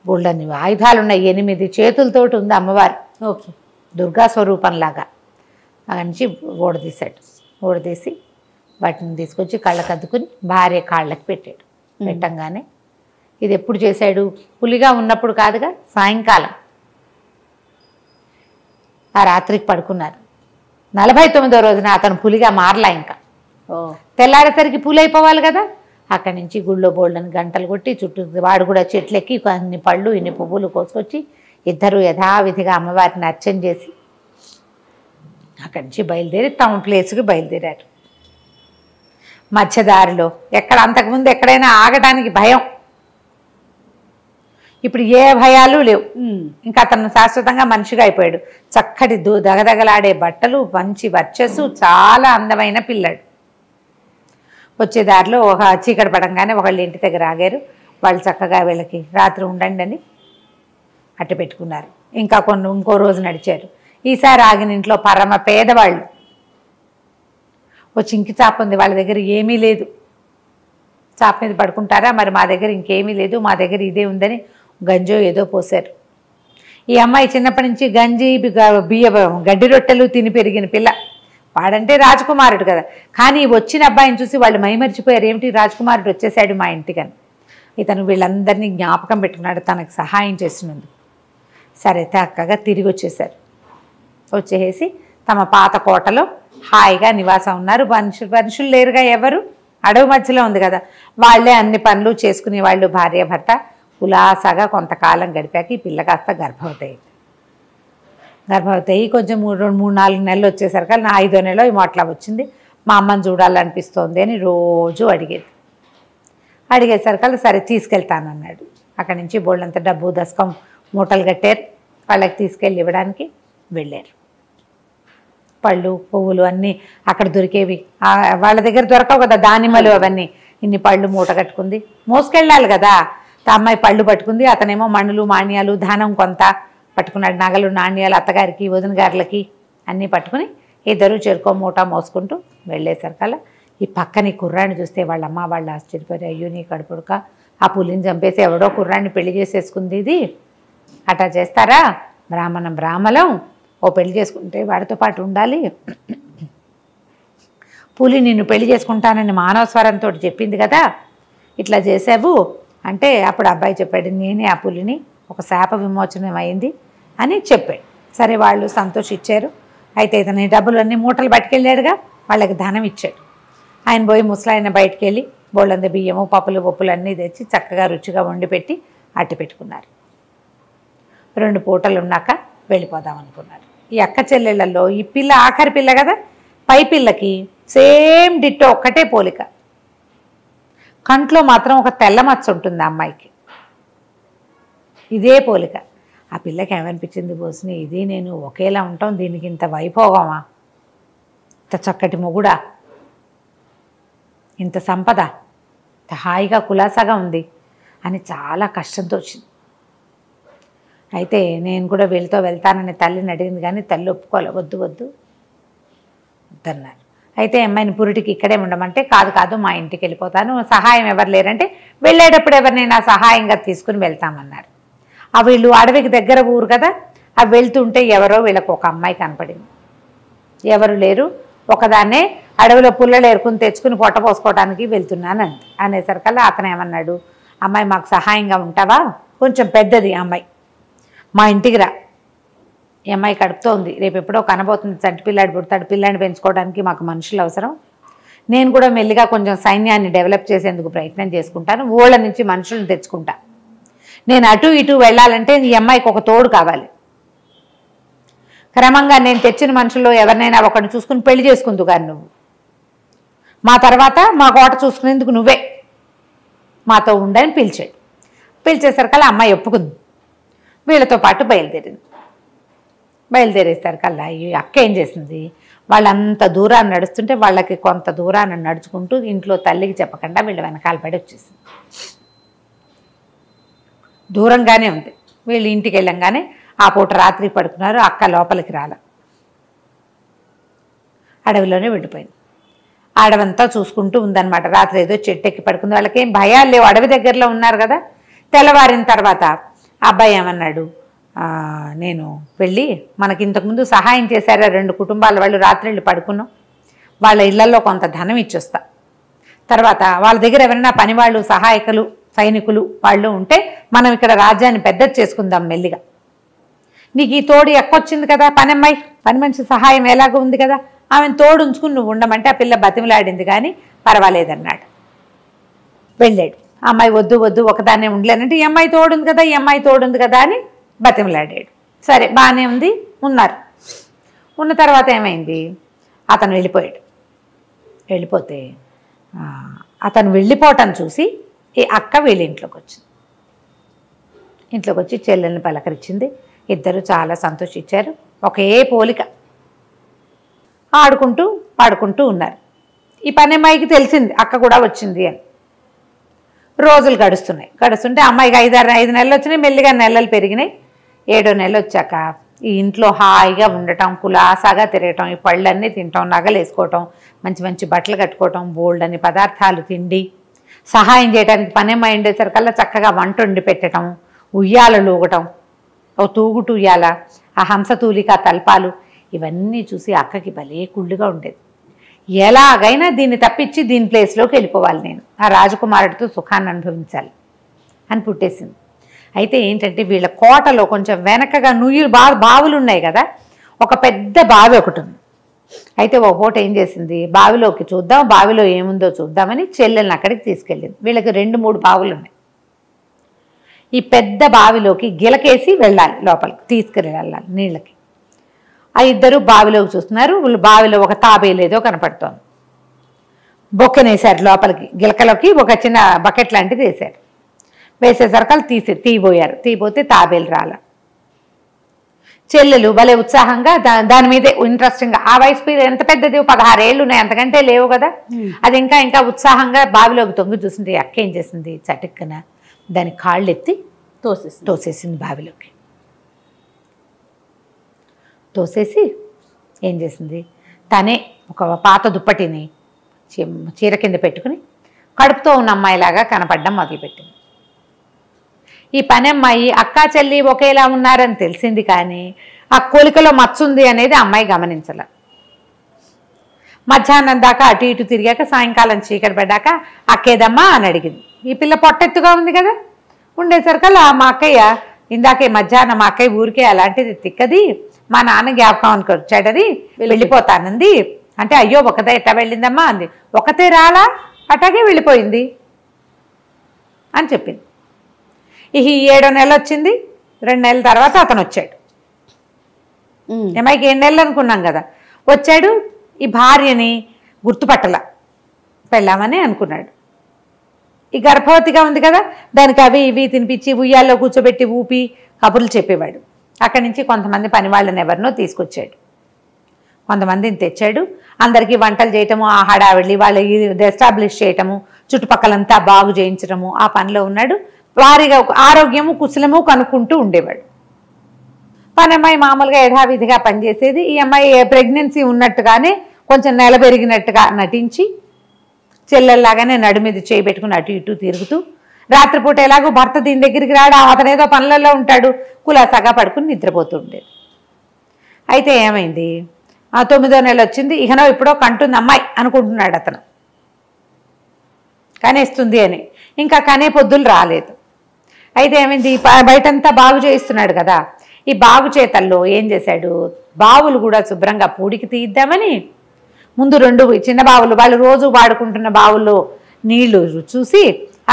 బుళ్ళని ఆయుధాలు ఉన్నాయి, 8 చేతులతోటి ఉంది అమ్మవారు. దుర్గా స్వరూపంలాగా. నుంచి ఓడదీశాడు. ఓడదీసి వాటిని తీసుకొచ్చి కళ్ళకద్దుకుని భార్య కాళ్ళకి పెట్టాడు. పెట్టంగానే ఇది ఎప్పుడు చేశాడు? పులిగా ఉన్నప్పుడు కాదుగా, సాయంకాలం. ఆ రాత్రికి పడుకున్నారు. 49వ రోజున అతను పులిగా మారలా. ఇంకా తెల్లారేసరికి పులి అయిపోవాలి కదా. అక్కడి నుంచి గుళ్ళో బోళ్ళని గంటలు కొట్టి చుట్టూ వాడు కూడా చెట్లెక్కి ఇన్ని పళ్ళు ఇన్ని పువ్వులు కోసుకొచ్చి ఇద్దరు యథావిధిగా అమ్మవారిని అర్చన చేసి అక్కడి నుంచి బయలుదేరి తమ ప్లేస్కి బయలుదేరారు. మధ్యదారిలో ఎక్కడ అంతకుముందు ఎక్కడైనా ఆగడానికి భయం, ఇప్పుడు ఏ భయాలు లేవు. ఇంకా అతను శాశ్వతంగా మనిషిగా అయిపోయాడు. చక్కటి దగదగలాడే బట్టలు, మంచి వర్చస్సు, చాలా అందమైన పిల్లాడు. వచ్చే దారిలో ఒక చీకటి పడంగానే ఒకళ్ళు ఇంటి దగ్గర ఆగారు. వాళ్ళు చక్కగా వీళ్ళకి రాత్రి ఉండండి అని అట్ట పెట్టుకున్నారు. ఇంకా ఇంకో రోజు నడిచారు. ఈసారి ఆగిన ఇంట్లో పరమ పేదవాళ్ళు. ఓ చింకి చాప ఉంది, వాళ్ళ దగ్గర ఏమీ లేదు. చాప మీద పడుకుంటారా, మరి మా దగ్గర ఇంకేమీ లేదు, మా దగ్గర ఇదే ఉందని గంజో ఏదో పోశారు. ఈ అమ్మాయి చిన్నప్పటి నుంచి గంజి గడ్డి రొట్టెలు తిని పెరిగిన పిల్ల. వాడంటే రాజకుమారుడు కదా. కానీ వచ్చిన అబ్బాయిని చూసి వాళ్ళు మైమరిచిపోయారు. ఏమిటి రాజకుమారుడు వచ్చేసాడు మా ఇంటికని. ఇతను వీళ్ళందరినీ జ్ఞాపకం పెట్టుకున్నాడు తనకు సహాయం చేసినందుకు. సరే చక్కగా తిరిగి వచ్చేసారు. వచ్చేసి తమ పాత కోటలో హాయిగా నివాసం ఉన్నారు. మనుషులు లేరుగా ఎవరు, అడవి మధ్యలో ఉంది కదా. వాళ్ళే అన్ని పనులు చేసుకునే వాళ్ళు. భార్య భర్త ఉలాసాగా కొంతకాలం గడిపాక ఈ పిల్ల కాస్త గర్భవతి కొంచెం 3-4 నెలలు వచ్చేసరికి నా 5వ నెలలో ఈ మొట్లా వచ్చింది. మా అమ్మని చూడాలనిపిస్తోంది అని రోజు అడిగేసరికల్లా సరే తీసుకెళ్తానన్నాడు. అక్కడి నుంచి బోళ్ళంత డబ్బు దశకం మూటలు కట్టారు. వాళ్ళకి తీసుకెళ్ళి ఇవ్వడానికి వెళ్ళారు. పళ్ళు పువ్వులు అన్నీ అక్కడ దొరికేవి. వాళ్ళ దగ్గర దొరకవు కదా దానిమ్మలు అవన్నీ. ఇన్ని పళ్ళు మూట కట్టుకుంది, మోసుకెళ్ళాలి కదా. అమ్మాయి పళ్ళు పట్టుకుంది, అతనేమో మణులు మాణ్యాలు ధానం కొంత పట్టుకున్నాడు. నగలు నాణ్యాలు అత్తగారికి వదిన గారులకి అన్నీ పట్టుకుని ఇద్దరు చెరుకో మూట మోసుకుంటూ వెళ్ళేసరికల్లా ఈ పక్కని కుర్రాన్ని చూస్తే వాళ్ళమ్మ వాళ్ళు ఆశ్చర్యపోయారు. అయ్యో నీ కడుపుడుక, ఆ పులిని చంపేసి ఎవడో కుర్రాన్ని పెళ్లి చేసేసుకుంది, ఇది అటా చేస్తారా? బ్రాహ్మణం ఓ పెళ్లి చేసుకుంటే వాడితో పాటు ఉండాలి. పులి నిన్ను పెళ్లి చేసుకుంటానని మానవ స్వరంతో చెప్పింది కదా, ఇట్లా చేసావు అంటే అప్పుడు అబ్బాయి చెప్పాడు, నేనే ఆ పులిని, ఒక శాప విమోచనం అయింది అని చెప్పాడు. సరే వాళ్ళు సంతోషించారు. అయితే ఇతని డబ్బులు అన్నీ మూటలు పట్టుకెళ్ళాడుగా, వాళ్ళకి ధనం ఇచ్చాడు. ఆయన పోయి ముసలాయన బయటికి వెళ్ళి బోళ్ళంద బియ్యము పప్పులు పప్పులు అన్నీ తెచ్చి చక్కగా రుచిగా వండి పెట్టి అట్టి పెట్టుకున్నారు. 2 పూటలు ఉన్నాక వెళ్ళిపోదాం అనుకున్నారు. ఈ అక్క చెల్లెళ్ళల్లో ఈ పిల్ల ఆఖరి పిల్ల కదా, పై పిల్లకి సేమ్ డిట్టో ఒక్కటే పోలిక. కంట్లో మాత్రం ఒక తెల్ల మచ్చ ఉంటుంది ఆ అమ్మాయికి, ఇదే పోలిక. ఆ పిల్లకి ఏమనిపించింది, బోసిని ఇది నేను ఒకేలా ఉంటాం, దీనికి ఇంత వైభోగమా, ఇంత చక్కటి మొగుడా, ఇంత సంపద, ఇంత హాయిగా కులాసాగా ఉంది అని చాలా కష్టంతో వచ్చింది. అయితే నేను కూడా వీళ్ళతో వెళ్తానని తల్లిని అడిగింది, కానీ తల్లి ఒప్పుకోలే, వద్దు వద్దన్నారు. అయితే అమ్మాయిని పురిటికి ఇక్కడే ఉండమంటే, కాదు మా ఇంటికి వెళ్ళిపోతాను, సహాయం ఎవరు లేరంటే వెళ్ళేటప్పుడు ఎవరినైనా సహాయంగా తీసుకుని వెళ్తామన్నారు. వీళ్ళు అడవికి దగ్గర ఊరు కదా, అవి వెళ్తుంటే ఎవరో వీళ్ళకు ఒక అమ్మాయి కనపడింది. ఎవరు లేరు, ఒకదాన్నే అడవిలో పుల్లలు ఏరుకుని తెచ్చుకుని పొట్ట పోసుకోవడానికి వెళ్తున్నాను అనేసరికల్లా అతను ఏమన్నాడు, అమ్మాయి మాకు సహాయంగా ఉంటావా, కొంచెం పెద్దది అమ్మాయి, మా ఇంటికి రా, ఈ అమ్మాయి కడుపుతో ఉంది, రేపు ఎప్పుడో కనబోతుంది, చంటి పిల్లాడి పుడతాడు, పిల్లాడిని పెంచుకోవడానికి మాకు మనుషులు అవసరం, నేను కూడా మెల్లిగా కొంచెం సైన్యాన్ని డెవలప్ చేసేందుకు ప్రయత్నం చేసుకుంటాను, ఊళ్ళ నుంచి మనుషులను తెచ్చుకుంటా, నేను అటు ఇటు వెళ్ళాలంటే ఈ అమ్మాయికి ఒక తోడు కావాలి, క్రమంగా నేను తెచ్చిన మనుషుల్లో ఎవరినైనా ఒకరిని చూసుకుని పెళ్లి చేసుకుందు కానీ నువ్వు, మా తర్వాత మా కోట చూసుకునేందుకు నువ్వే మాతో ఉండని పిలిచాడు. పిలిచేసరికల్లా అమ్మాయి ఒప్పుకుంది, వీళ్ళతో పాటు బయలుదేరేసరికల్లా ఈ అక్క ఏం చేసింది, వాళ్ళంత దూరాన్ని నడుస్తుంటే వాళ్ళకి కొంత దూరాన్ని నడుచుకుంటూ ఇంట్లో తల్లికి చెప్పకుండా వీళ్ళ వెనకాల పడి వచ్చేసింది. దూరంగానే ఉంది. వీళ్ళు ఇంటికి వెళ్ళంగానే ఆ పూట రాత్రి పడుకున్నారు. అక్క లోపలికి రాల, అడవిలోనే వెళ్ళిపోయింది. అడవంతా చూసుకుంటూ ఉందన్నమాట. రాత్రి ఏదో చెట్టు ఎక్కి పడుకుంది. వాళ్ళకి ఏం భయాలు లేవు, అడవి దగ్గరలో ఉన్నారు కదా. తెల్లవారిన తర్వాత అబ్బాయి ఏమన్నాడు, నేను వెళ్ళి, మనకి ఇంతకుముందు సహాయం చేశారా 2 కుటుంబాల వాళ్ళు, రాత్రి వెళ్ళి పడుకున్నాం, వాళ్ళ ఇళ్లలో కొంత ధనం ఇచ్చొస్తా, తర్వాత వాళ్ళ దగ్గర ఎవరైనా పని వాళ్ళు సహాయకులు సైనికులు వాళ్ళు ఉంటే మనం ఇక్కడ రాజ్యాన్ని పెద్దది చేసుకుందాం మెల్లిగా, నీకు ఈ తోడు ఎక్కొచ్చింది కదా, పని మనిషి సహాయం ఎలాగో ఉంది కదా, ఆమెను తోడు ఉంచుకుని నువ్వు ఉండమంటే ఆ పిల్ల బతిమలాడింది, కానీ పర్వాలేదన్నాడు. వెళ్ళాడు. అమ్మాయి వద్దు ఒకదాన్నే ఉండలేనంటే ఈ అమ్మాయి తోడుంది కదా అని బతిమలాడాడు. సరే బాగానే ఉంది, ఉన్నారు. ఉన్న తర్వాత ఏమైంది, అతను వెళ్ళిపోతే అతను వెళ్ళిపోవటం చూసి ఈ అక్క వీళ్ళ ఇంట్లోకి వచ్చి చెల్లెల్ని పలకరించింది. ఇద్దరు చాలా సంతోషించారు. ఒకే పోలిక, ఆడుకుంటూ పాడుకుంటూ ఉన్నారు. ఈ పని అమ్మాయికి తెలిసింది అక్క కూడా వచ్చింది అని. రోజులు గడుస్తుంటే అమ్మాయికి 5 నెలలు వచ్చినాయి, మెల్లిగా నెలలు పెరిగినాయి. 7వ నెల వచ్చాక ఈ ఇంట్లో హాయిగా ఉండటం, కులాసాగా తిరగటం, ఈ పళ్ళన్నీ తినటం, నగలు వేసుకోవటం, మంచి మంచి బట్టలు కట్టుకోవటం, బోల్డని పదార్థాలు తిండి, సహాయం చేయడానికి పని అమ్మాయి ఉండేసరికల్లా చక్కగా వంట వండి పెట్టడం, ఉయ్యాలలు ఊగటం, ఓ తూగుటు ఉయ్యాల, ఆ హంసతూలిక తల్పాలు, ఇవన్నీ చూసి అక్కకి భలే కుళ్ళుగా ఉండేది. ఎలాగైనా దీన్ని తప్పించి దీని ప్లేస్లోకి వెళ్ళిపోవాలి, నేను ఆ రాజకుమారుడితో సుఖాన్ని అనుభవించాలి అని పుట్టేసింది. అయితే ఏంటంటే వీళ్ళ కోటలో కొంచెం వెనకగా బావులు ఉన్నాయి కదా, ఒక పెద్ద బావి ఒకటి ఉంది. అయితే ఒక పూట ఏం చేసింది, బావిలోకి చూద్దాం, బావిలో ఏముందో చూద్దామని చెల్లెల్ని అక్కడికి తీసుకెళ్ళింది. వీళ్ళకి 2-3 బావులు ఉన్నాయి. ఈ పెద్ద బావిలోకి గిలకేసి వెళ్ళాలి, లోపలికి తీసుకెళ్ళాలి నీళ్ళకి. ఆ ఇద్దరు బావిలోకి చూస్తున్నారు. వీళ్ళు బావిలో ఒక తాబేలేదో కనపడుతోంది. బొక్కనేశారు లోపలికి, గిలకలోకి ఒక చిన్న బకెట్ లాంటిది వేశారు. వేసేసరికలు తీయబోయారు. తీయబోతే తాబేలు రాల. చెల్లెలు భలే ఉత్సాహంగా దాని మీదే ఇంట్రెస్టింగ్గా, ఆ వయసు ఎంత పెద్దది, 16 ఏళ్ళు ఉన్నాయి, అంతకంటే లేవు కదా. అది ఇంకా ఉత్సాహంగా బావిలోకి తొంగి చూసింది. అక్క ఏం చేసింది, చటుక్కున దాని కాళ్ళు ఎత్తి తోసేసింది బావిలోకి. తోసేసి ఏం చేసింది, తనే ఒక పాత దుప్పటిని చీర కింద పెట్టుకుని కడుపుతో ఉన్న అమ్మాయిలాగా కనపడడం మొదలుపెట్టింది. ఈ పని అమ్మాయి అక్కా చెల్లి ఒకేలా ఉన్నారని తెలిసింది, కానీ ఆ కోలికలో మచ్చుంది అనేది అమ్మాయి గమనించాల. మధ్యాహ్నం దాకా అటు ఇటు తిరిగాక సాయంకాలం చీకటి పడ్డాక అక్కేదమ్మా అని అడిగింది. ఈ పిల్ల పొట్టెత్తుగా ఉంది కదా, ఉండేసరికల్లా మా అక్కయ్య ఇందాకే మధ్యాహ్నం మా అక్కయ్య ఊరికే అలాంటిది తిక్కది, మా నాన్న జ్ఞాపకానికి వచ్చాడని వెళ్ళిపోతానంది అంటే, అయ్యో ఒకతే ఎట్టా వెళ్ళిందమ్మా అంది. ఒకతే రాలా, అటాగే వెళ్ళిపోయింది అని చెప్పింది. ఈ 7వ నెల వచ్చింది. 2 నెలల తర్వాత అతను వచ్చాడు. అమ్మాయికి 7 నెలలు అనుకున్నాం కదా, వచ్చాడు. ఈ భార్యని గుర్తుపట్టల, పెళ్ళామని అనుకున్నాడు. ఈ గర్భవతిగా ఉంది కదా, దానికి అవి ఇవి తినిపించి ఉయ్యాల్లో కూర్చోబెట్టి ఊపి కబుర్లు చెప్పేవాడు. అక్కడి నుంచి కొంతమంది పని వాళ్ళని ఎవరినో తీసుకొచ్చాడు, కొంతమందిని తెచ్చాడు. అందరికీ వంటలు చేయటము, ఆ హడావిడి వాళ్ళు ఎస్టాబ్లిష్ చేయటము, చుట్టుపక్కలంతా బాగు చేయించడము, ఆ పనిలో ఉన్నాడు. వారిగా ఆరోగ్యము కుశలము కనుక్కుంటూ ఉండేవాడు. పని అమ్మాయి మామూలుగా యథావిధిగా పనిచేసేది. ఈ అమ్మాయి ప్రెగ్నెన్సీ ఉన్నట్టుగానే కొంచెం నెల పెరిగినట్టుగా నటించి చెల్లెల్లాగానే నడు మీద చేయి పెట్టుకుని అటు ఇటు తిరుగుతూ, రాత్రిపూట ఎలాగో భర్త దీని దగ్గరికి రాడు, అతను ఏదో పనులలో ఉంటాడు, కులాసాగా పడుకుని నిద్రపోతూ ఉండేది. అయితే ఏమైంది, 9వ నెల వచ్చింది. ఇకనో ఇప్పుడో కంటుంది అమ్మాయి అనుకుంటున్నాడు అతను, కనేస్తుంది అని. ఇంకా కనే పొద్దులు రాలేదు. అయితే ఏమైంది, బయటంతా బాగు చేయిస్తున్నాడు కదా, ఈ బాగు చేతల్లో ఏం చేశాడు, బావులు కూడా శుభ్రంగా పూడికి తీద్దామని ముందు 2 చిన్న బావులు, వాళ్ళు రోజు వాడుకుంటున్న బావుల్లో నీళ్లు చూసి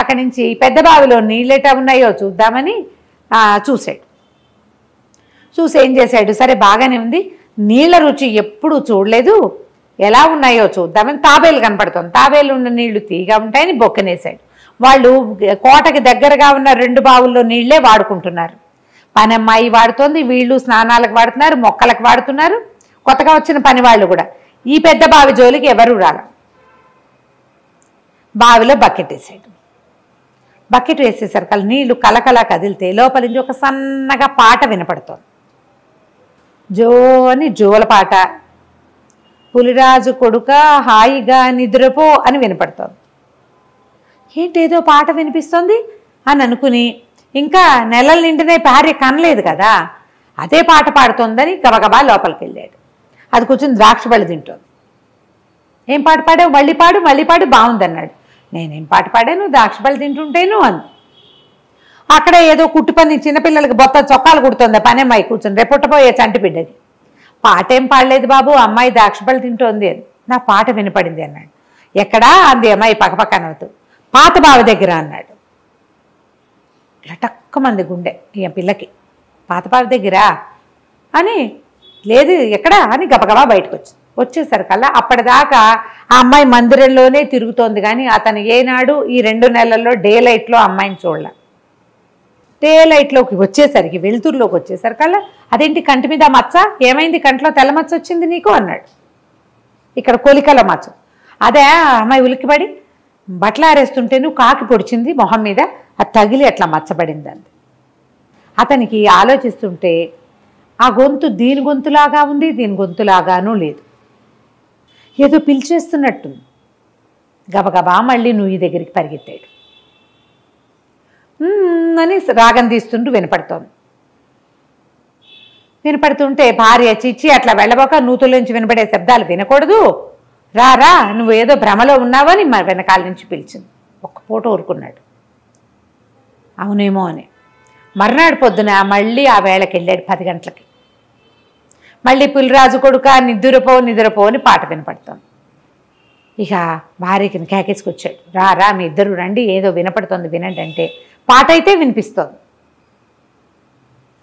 అక్కడి నుంచి పెద్ద బావిలో నీళ్ళు ఎట్టా ఉన్నాయో చూద్దామని చూశాడు. చూసి ఏం చేశాడు, సరే బాగానే ఉంది, నీళ్ళ రుచి ఎప్పుడూ చూడలేదు, ఎలా ఉన్నాయో చూద్దామని తాబేలు కనపడుతుంది, తాబేలు ఉన్న నీళ్లు తీగా ఉంటాయని బొక్కనేశాడు. వాళ్ళు కోటకి దగ్గరగా ఉన్న 2 బావుల్లో నీళ్లే వాడుకుంటున్నారు. పని అమ్మాయి వాడుతోంది, వీళ్ళు స్నానాలకు వాడుతున్నారు, మొక్కలకు వాడుతున్నారు, కొత్తగా వచ్చిన పని వాళ్ళు కూడా. ఈ పెద్ద బావి జోలికి ఎవరు రాల. బావిలో బకెట్ వేసాడు. బకెట్ వేసేసరికి నీళ్లు కలకలా కదిలితే లోపల నుంచి ఒక సన్నగా పాట వినపడుతోంది. జో అని జోల పాట, పులిరాజు కొడుక హాయిగా నిద్రపో అని వినపడుతోంది. ఏంటేదో పాట వినిపిస్తోంది అని అనుకుని, ఇంకా నెలల నిండినే భార్య కనలేదు కదా, అదే పాట పాడుతోందని గబగబా లోపలికి వెళ్ళాడు. అది కూర్చొని ద్రాక్ష పళ్ళు తింటోంది. ఏం పాట పాడావు, మళ్ళీ పాడు మళ్ళీ పాడు, బాగుందన్నాడు. నేనేం పాట పాడాను, ద్రాక్ష పళ్ళు తింటుంటేను అంది. అక్కడే ఏదో కుట్టు పని చిన్నపిల్లలకి బొత్త చొక్కాలు కుడుతుంది పని అమ్మాయి కూర్చొని, రేపొట్టపోయే చంటి బిడ్డది. పాట ఏం పాడలేదు బాబు, అమ్మాయి ద్రాక్ష పళ్ళు తింటోంది అని. నా పాట వినపడింది అన్నాడు. ఎక్కడా అంది అమ్మాయి పక్కపక్క నవ్వుతూ. పాత బావి దగ్గర అన్నాడు. లటక్కమంది గుండె ఈ పిల్లకి. పాత బావి దగ్గర అని, లేదు ఎక్కడా అని గబగబా బయటకు వచ్చేసరికల్లా అప్పటిదాకా ఆ అమ్మాయి మందిరంలోనే తిరుగుతోంది, కానీ అతను ఏనాడు ఈ 2 నెలల్లో డే లైట్లో అమ్మాయిని చూడలే. డే లైట్లోకి వచ్చేసరికి, వెలుతురులోకి వచ్చేసరికల్లా, అదేంటి కంటి మీద మచ్చ, ఏమైంది కంట్లో తెల్ల మచ్చ వచ్చింది నీకు అన్నాడు. ఇక్కడ కొలికల మచ్చ. అదే అమ్మాయి ఉలిక్కిపడి బట్టలు ఆరేస్తుంటేను కాకి పొడిచింది మొహం మీద, అది తగిలి అట్లా మచ్చబడింది అంది. అతనికి ఆలోచిస్తుంటే ఆ గొంతు దీని గొంతులాగా ఉంది, దీని గొంతులాగానూ లేదు, ఏదో పిలిచేస్తున్నట్టు. గబగబా మళ్ళీ నువ్వు దగ్గరికి పరిగెత్తాడు. అని రాగం తీస్తుంటూ వినపడుతోంది. వినపడుతుంటే భార్య చిచ్చి అట్లా వెళ్ళబోక, నూతులోంచి వినపడే శబ్దాలు వినకూడదు, రా రా నువ్వు ఏదో భ్రమలో ఉన్నావని వెనకాల నుంచి పిలిచింది. ఒక్క పూట ఊరుకున్నాడు, అవునేమో అని. మర్నాడు పొద్దున మళ్ళీ ఆ వేళకి వెళ్ళాడు 10 గంటలకి. మళ్ళీ పులిరాజు కొడుక నిద్రపో నిద్రపో అని పాట వినపడుతోంది. ఇక భార్యకి కేకేసుకొచ్చాడు, రా రా మీ ఇద్దరు రండి, ఏదో వినపడుతోంది వినండి అంటే పాట అయితే వినిపిస్తోంది.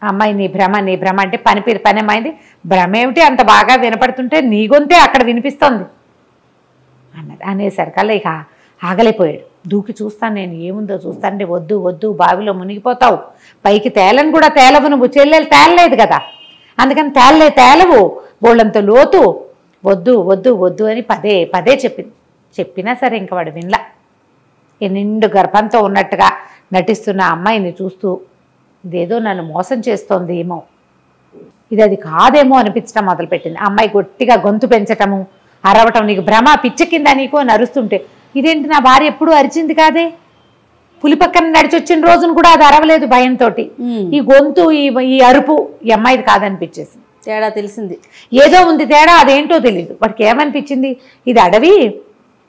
అమ్మాయి నీ భ్రమ అంటే పని అమ్మాయింది. భ్రమ ఏమిటి, అంత బాగా వినపడుతుంటే నీ గొంతే అక్కడ వినిపిస్తోంది అన్నది. అనేసరికల్లా ఇక ఆగలేపోయాడు. దూకి చూస్తాను నేను, ఏముందో చూస్తానంటే వద్దు వద్దు బావిలో మునిగిపోతావు, పైకి తేలని కూడా తేలవు, నువ్వు చెల్లెలు తేలలేదు కదా, అందుకని తేలవు, బోళ్ళంత లోతు, వద్దు వద్దు వద్దు అని పదే పదే చెప్పింది. చెప్పినా సరే ఇంక వాడు వినలా. ఈ నిండు గర్భంతో ఉన్నట్టుగా నటిస్తున్న అమ్మాయిని చూస్తూ ఇదేదో నన్ను మోసం చేస్తోంది ఏమో, అది కాదేమో అనిపించడం మొదలుపెట్టింది. అమ్మాయి గట్టిగా గొంతు పెంచటము, అరవటం, నీకు భ్రమ పిచ్చి కింద నీకు అని అరుస్తుంటే, ఇదేంటి నా భార్య ఎప్పుడూ అరిచింది కాదే, పులి పక్కన నడిచి వచ్చిన రోజును కూడా అది అరవలేదు భయంతో, ఈ గొంతు ఈ అరుపు ఈ అమ్మాయిది కాదనిపించేసింది. తేడా తెలిసింది, ఏదో ఉంది తేడా, అదేంటో తెలియదు. వాడికి ఏమనిపించింది, ఇది అడవి,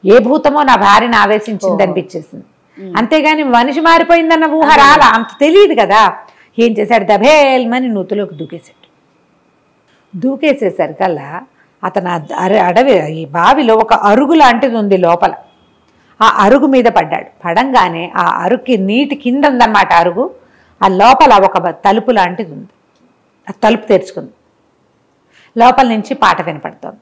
ఏ భూతమో నా భార్యను ఆవేశించింది అనిపించేసింది. అంతేగాని మనిషి మారిపోయిందన్న ఊహ రాలా, అంత తెలియదు కదా. ఏం చేశాడు, దభేల్మని నూతులోకి దూకేసేసరికల్లా అతను అడవి ఈ బావిలో ఒక అరుగు లాంటిది ఉంది లోపల, ఆ అరుగు మీద పడ్డాడు. పడంగానే ఆ అరుగుకి నీటి కింద ఉందన్నమాట అరుగు, ఆ లోపల ఒక తలుపు లాంటిది ఉంది. ఆ తలుపు తెరుచుకుంది, లోపల నుంచి పాట వినపడుతోంది.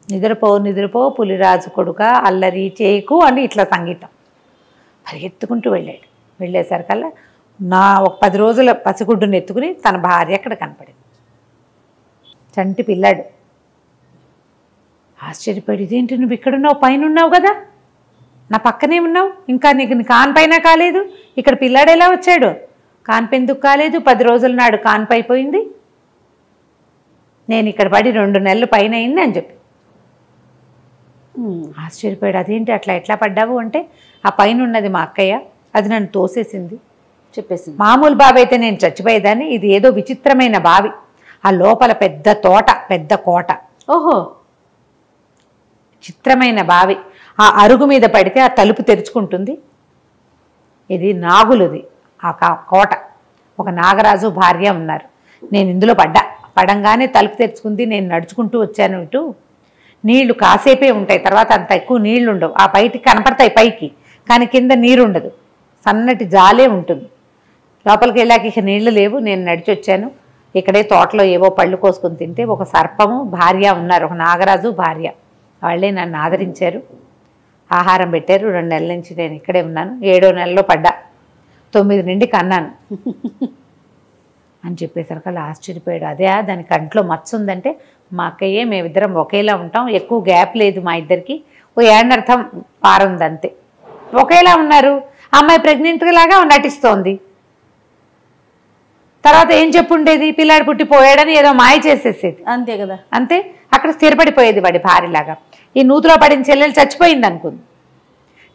నిద్రపో నిద్రపో పులిరాజు కొడుక అల్లరి చేయకు అని ఇట్లా సంగీతం. పరిగెత్తుకుంటూ వెళ్ళేసరికల్లా ఒక 10 రోజుల పసిగుడ్డుని ఎత్తుకుని తన భార్య అక్కడ కనపడింది. చంటి పిల్లాడు. ఆశ్చర్యపడి, ఇదేంటి నువ్వు ఇక్కడున్నావు, పైన ఉన్నావు కదా, నా పక్కనే ఉన్నావు, ఇంకా నీకు కాన్పైన కాలేదు, ఇక్కడ పిల్లాడు ఎలా వచ్చాడు, కాన్పెందుకు కాలేదు, 10 రోజుల నాడు కాన్పైపోయింది, నేను ఇక్కడ పడి 2 నెలలు పైన అయింది అని చెప్పి. ఆశ్చర్యపోయాడు, అదేంటి అట్లా ఎట్లా పడ్డావు అంటే, ఆ పైన ఉన్నది మా అక్కయ్య, అది నన్ను తోసేసింది చెప్పేసింది. మామూలు బావి అయితే నేను చచ్చిపోయేదాన్ని, ఇది ఏదో విచిత్రమైన బావి, ఆ లోపల పెద్ద తోట, పెద్ద కోట. ఓహో, చిత్రమైన బావి. ఆ అరుగు మీద పడితే ఆ తలుపు తెరుచుకుంటుంది. ఇది నాగులది ఆ కోట. ఒక నాగరాజు భార్య ఉన్నారు. నేను ఇందులో పడంగానే తలుపు తెరుచుకుంది. నేను నడుచుకుంటూ వచ్చాను ఇటు. నీళ్లు కాసేపే ఉంటాయి, తర్వాత అంత ఎక్కువ నీళ్లు ఉండవు. ఆ బయటికి కనపడతాయి పైకి, కానీ కింద నీరు ఉండదు, సన్నటి జాలే ఉంటుంది. లోపలికి వెళ్ళాక ఇక నీళ్లు లేవు. నేను నడిచి వచ్చాను. ఇక్కడే తోటలో ఏవో పళ్ళు కోసుకొని తింటే ఒక సర్పము భార్య ఉన్నారు, ఒక నాగరాజు భార్య. వాళ్ళే నన్ను ఆదరించారు, ఆహారం పెట్టారు. 2 నెలల నుంచి నేను ఇక్కడే ఉన్నాను. 7వ నెలలో పడ్డా, 9 నుండి కన్నాను అని చెప్పేసరికి అలా ఆశ్చర్యపోయాడు. అదే దాని కంట్లో మచ్చ ఉందంటే, మా అక్కయ్యే, మేమిద్దరం ఒకేలా ఉంటాం, ఎక్కువ గ్యాప్ లేదు మా ఇద్దరికి, ఓ ఏడనర్థం పారుంది అంతే, ఒకేలా ఉన్నారు. అమ్మాయి ప్రెగ్నెంట్ లాగా నటిస్తోంది. తర్వాత ఏం చెప్పుండేది, పిల్లాడు పుట్టిపోయాడని ఏదో మాయ చేసేసేది, అంతే కదా, అంతే. అక్కడ స్థిరపడిపోయేది వాడి భార్యలాగా. ఈ నూతిలో పడిన చెల్లెలు చచ్చిపోయింది అనుకుంది,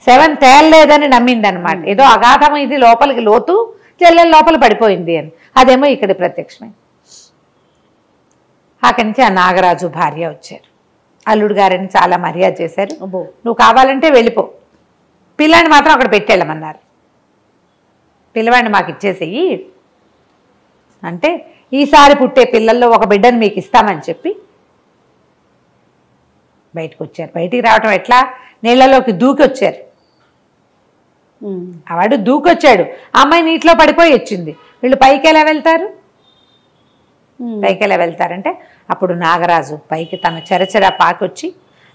7 తేలలేదని నమ్మింది అనమాట. ఏదో అగాధం ఇది, లోపలికి లోతు, చెల్లెలు లోపల పడిపోయింది అని. అదేమో ఇక్కడ ప్రత్యక్షమైంది. అక్కడి నుంచి ఆ నాగరాజు భార్య వచ్చారు. అల్లుడు గారిని చాలా మర్యాద చేశారు. నువ్వు కావాలంటే వెళ్ళిపో, పిల్లాన్ని మాత్రం అక్కడ పెట్టేళ్ళమన్నారు. పిల్లవాడిని మాకు ఇచ్చేసేయి అంటే, ఈసారి పుట్టే పిల్లల్లో ఒక బిడ్డను మీకు ఇస్తామని చెప్పి బయటకు వచ్చారు. బయటికి రావటం ఎట్లా, నీళ్ళలోకి దూకి వచ్చారు. వాడు దూకొచ్చాడు, అమ్మాయి నీటిలో పడిపోయి వచ్చింది. వీళ్ళు పైకి ఎలా వెళ్తారు, పైకి ఎలా వెళ్తారంటే, అప్పుడు నాగరాజు పైకి తన చెరచెర పాకొచ్చి,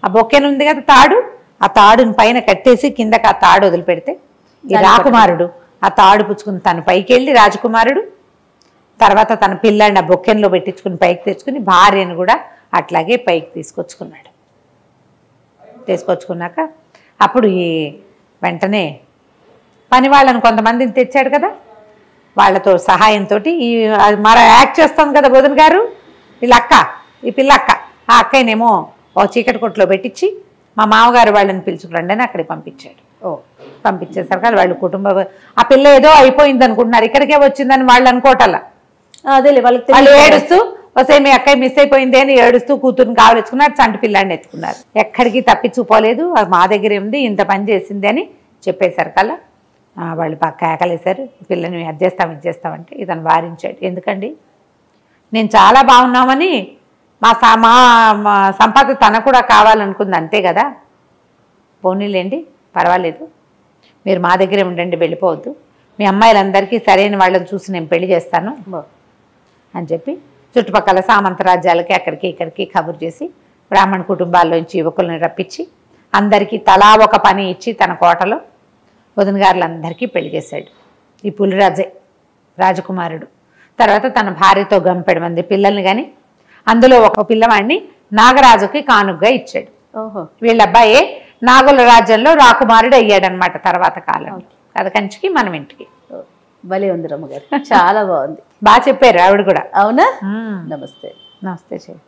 ఆ బొక్కెనుంది కదా తాడు, ఆ తాడుని పైన కట్టేసి కిందకి ఆ తాడు వదిలిపెడితే, ఈ రాకుమారుడు ఆ తాడు పుచ్చుకుని తను పైకి వెళ్ళి, రాజకుమారుడు తర్వాత తన పిల్లాడిని ఆ బొక్కెన్లో పెట్టించుకుని పైకి తెచ్చుకుని, భార్యను కూడా అట్లాగే పైకి తీసుకొచ్చుకున్నాక అప్పుడు ఈ వెంటనే పని వాళ్ళని కొంతమందిని తెచ్చాడు కదా, వాళ్ళతో సహాయంతో ఈ మరో యాక్ట్ చేస్తాం కదా బోధన్ గారు, వీళ్ళ అక్క, ఈ పిల్ల అక్క, ఆ అక్కనేమో ఓ చీకటి కొట్లో పెట్టించి మా మామగారు వాళ్ళని పిలుచుకురండి అని అక్కడికి పంపించాడు. పంపించేసరికి వాళ్ళు కుటుంబ, ఆ పిల్ల ఏదో అయిపోయింది అనుకుంటున్నారు, ఇక్కడికే వచ్చిందని వాళ్ళు అనుకోవటల్లా. అదేలే, వాళ్ళు ఏడుస్తూ వస్తే మీ అక్కయ్య మిస్ అయిపోయింది అని ఏడుస్తూ కూతురుని కావలించుకున్నారు. చంటి పిల్లాడిని ఎత్తుకున్నారు. ఎక్కడికి తప్పించుకోలేదు, మా దగ్గరే ఉంది, ఇంత పని చేసింది అని చెప్పేసరికల్లా వాళ్ళు బాగా కేకలేశారు. పిల్లని ఇచ్చేస్తామంటే ఇతను వారించాడు. ఎందుకండి, నేను చాలా బాగున్నామని మా సంపద తన కూడా కావాలనుకుంది, అంతే కదా, పోనీలేండి పర్వాలేదు, మీరు మా దగ్గరే ఉండండి, వెళ్ళిపోవద్దు, మీ అమ్మాయిలందరికీ సరైన వాళ్ళని చూసి నేను పెళ్లి చేస్తాను అని చెప్పి చుట్టుపక్కల సామంత రాజ్యాలకి అక్కడికి ఇక్కడికి కబురు చేసి బ్రాహ్మణ కుటుంబాల్లోంచి యువకులను రప్పించి అందరికీ తలా ఒక పని ఇచ్చి తన కోటలో వదిన గారులందరికీ పెళ్లి చేశాడు. ఈ పులిరాజే రాజకుమారుడు. తర్వాత తన భార్యతో గంపెడు మంది పిల్లల్ని కానీ అందులో ఒక పిల్లవాడిని నాగరాజుకి కానుగ్గా ఇచ్చాడు. ఓహో. వీళ్ళ అబ్బాయే నాగుల రాజ్యంలో రాకుమారుడు అయ్యాడనమాట తర్వాత కాలం. కథ కంచికి మనం ఇంటికి. భలే ఉంది రమ్మగారు, చాలా బాగుంది. బాగా చెప్పారు ఆవిడ కూడా. అవునా? నమస్తే. నమస్తే చెయ్యి.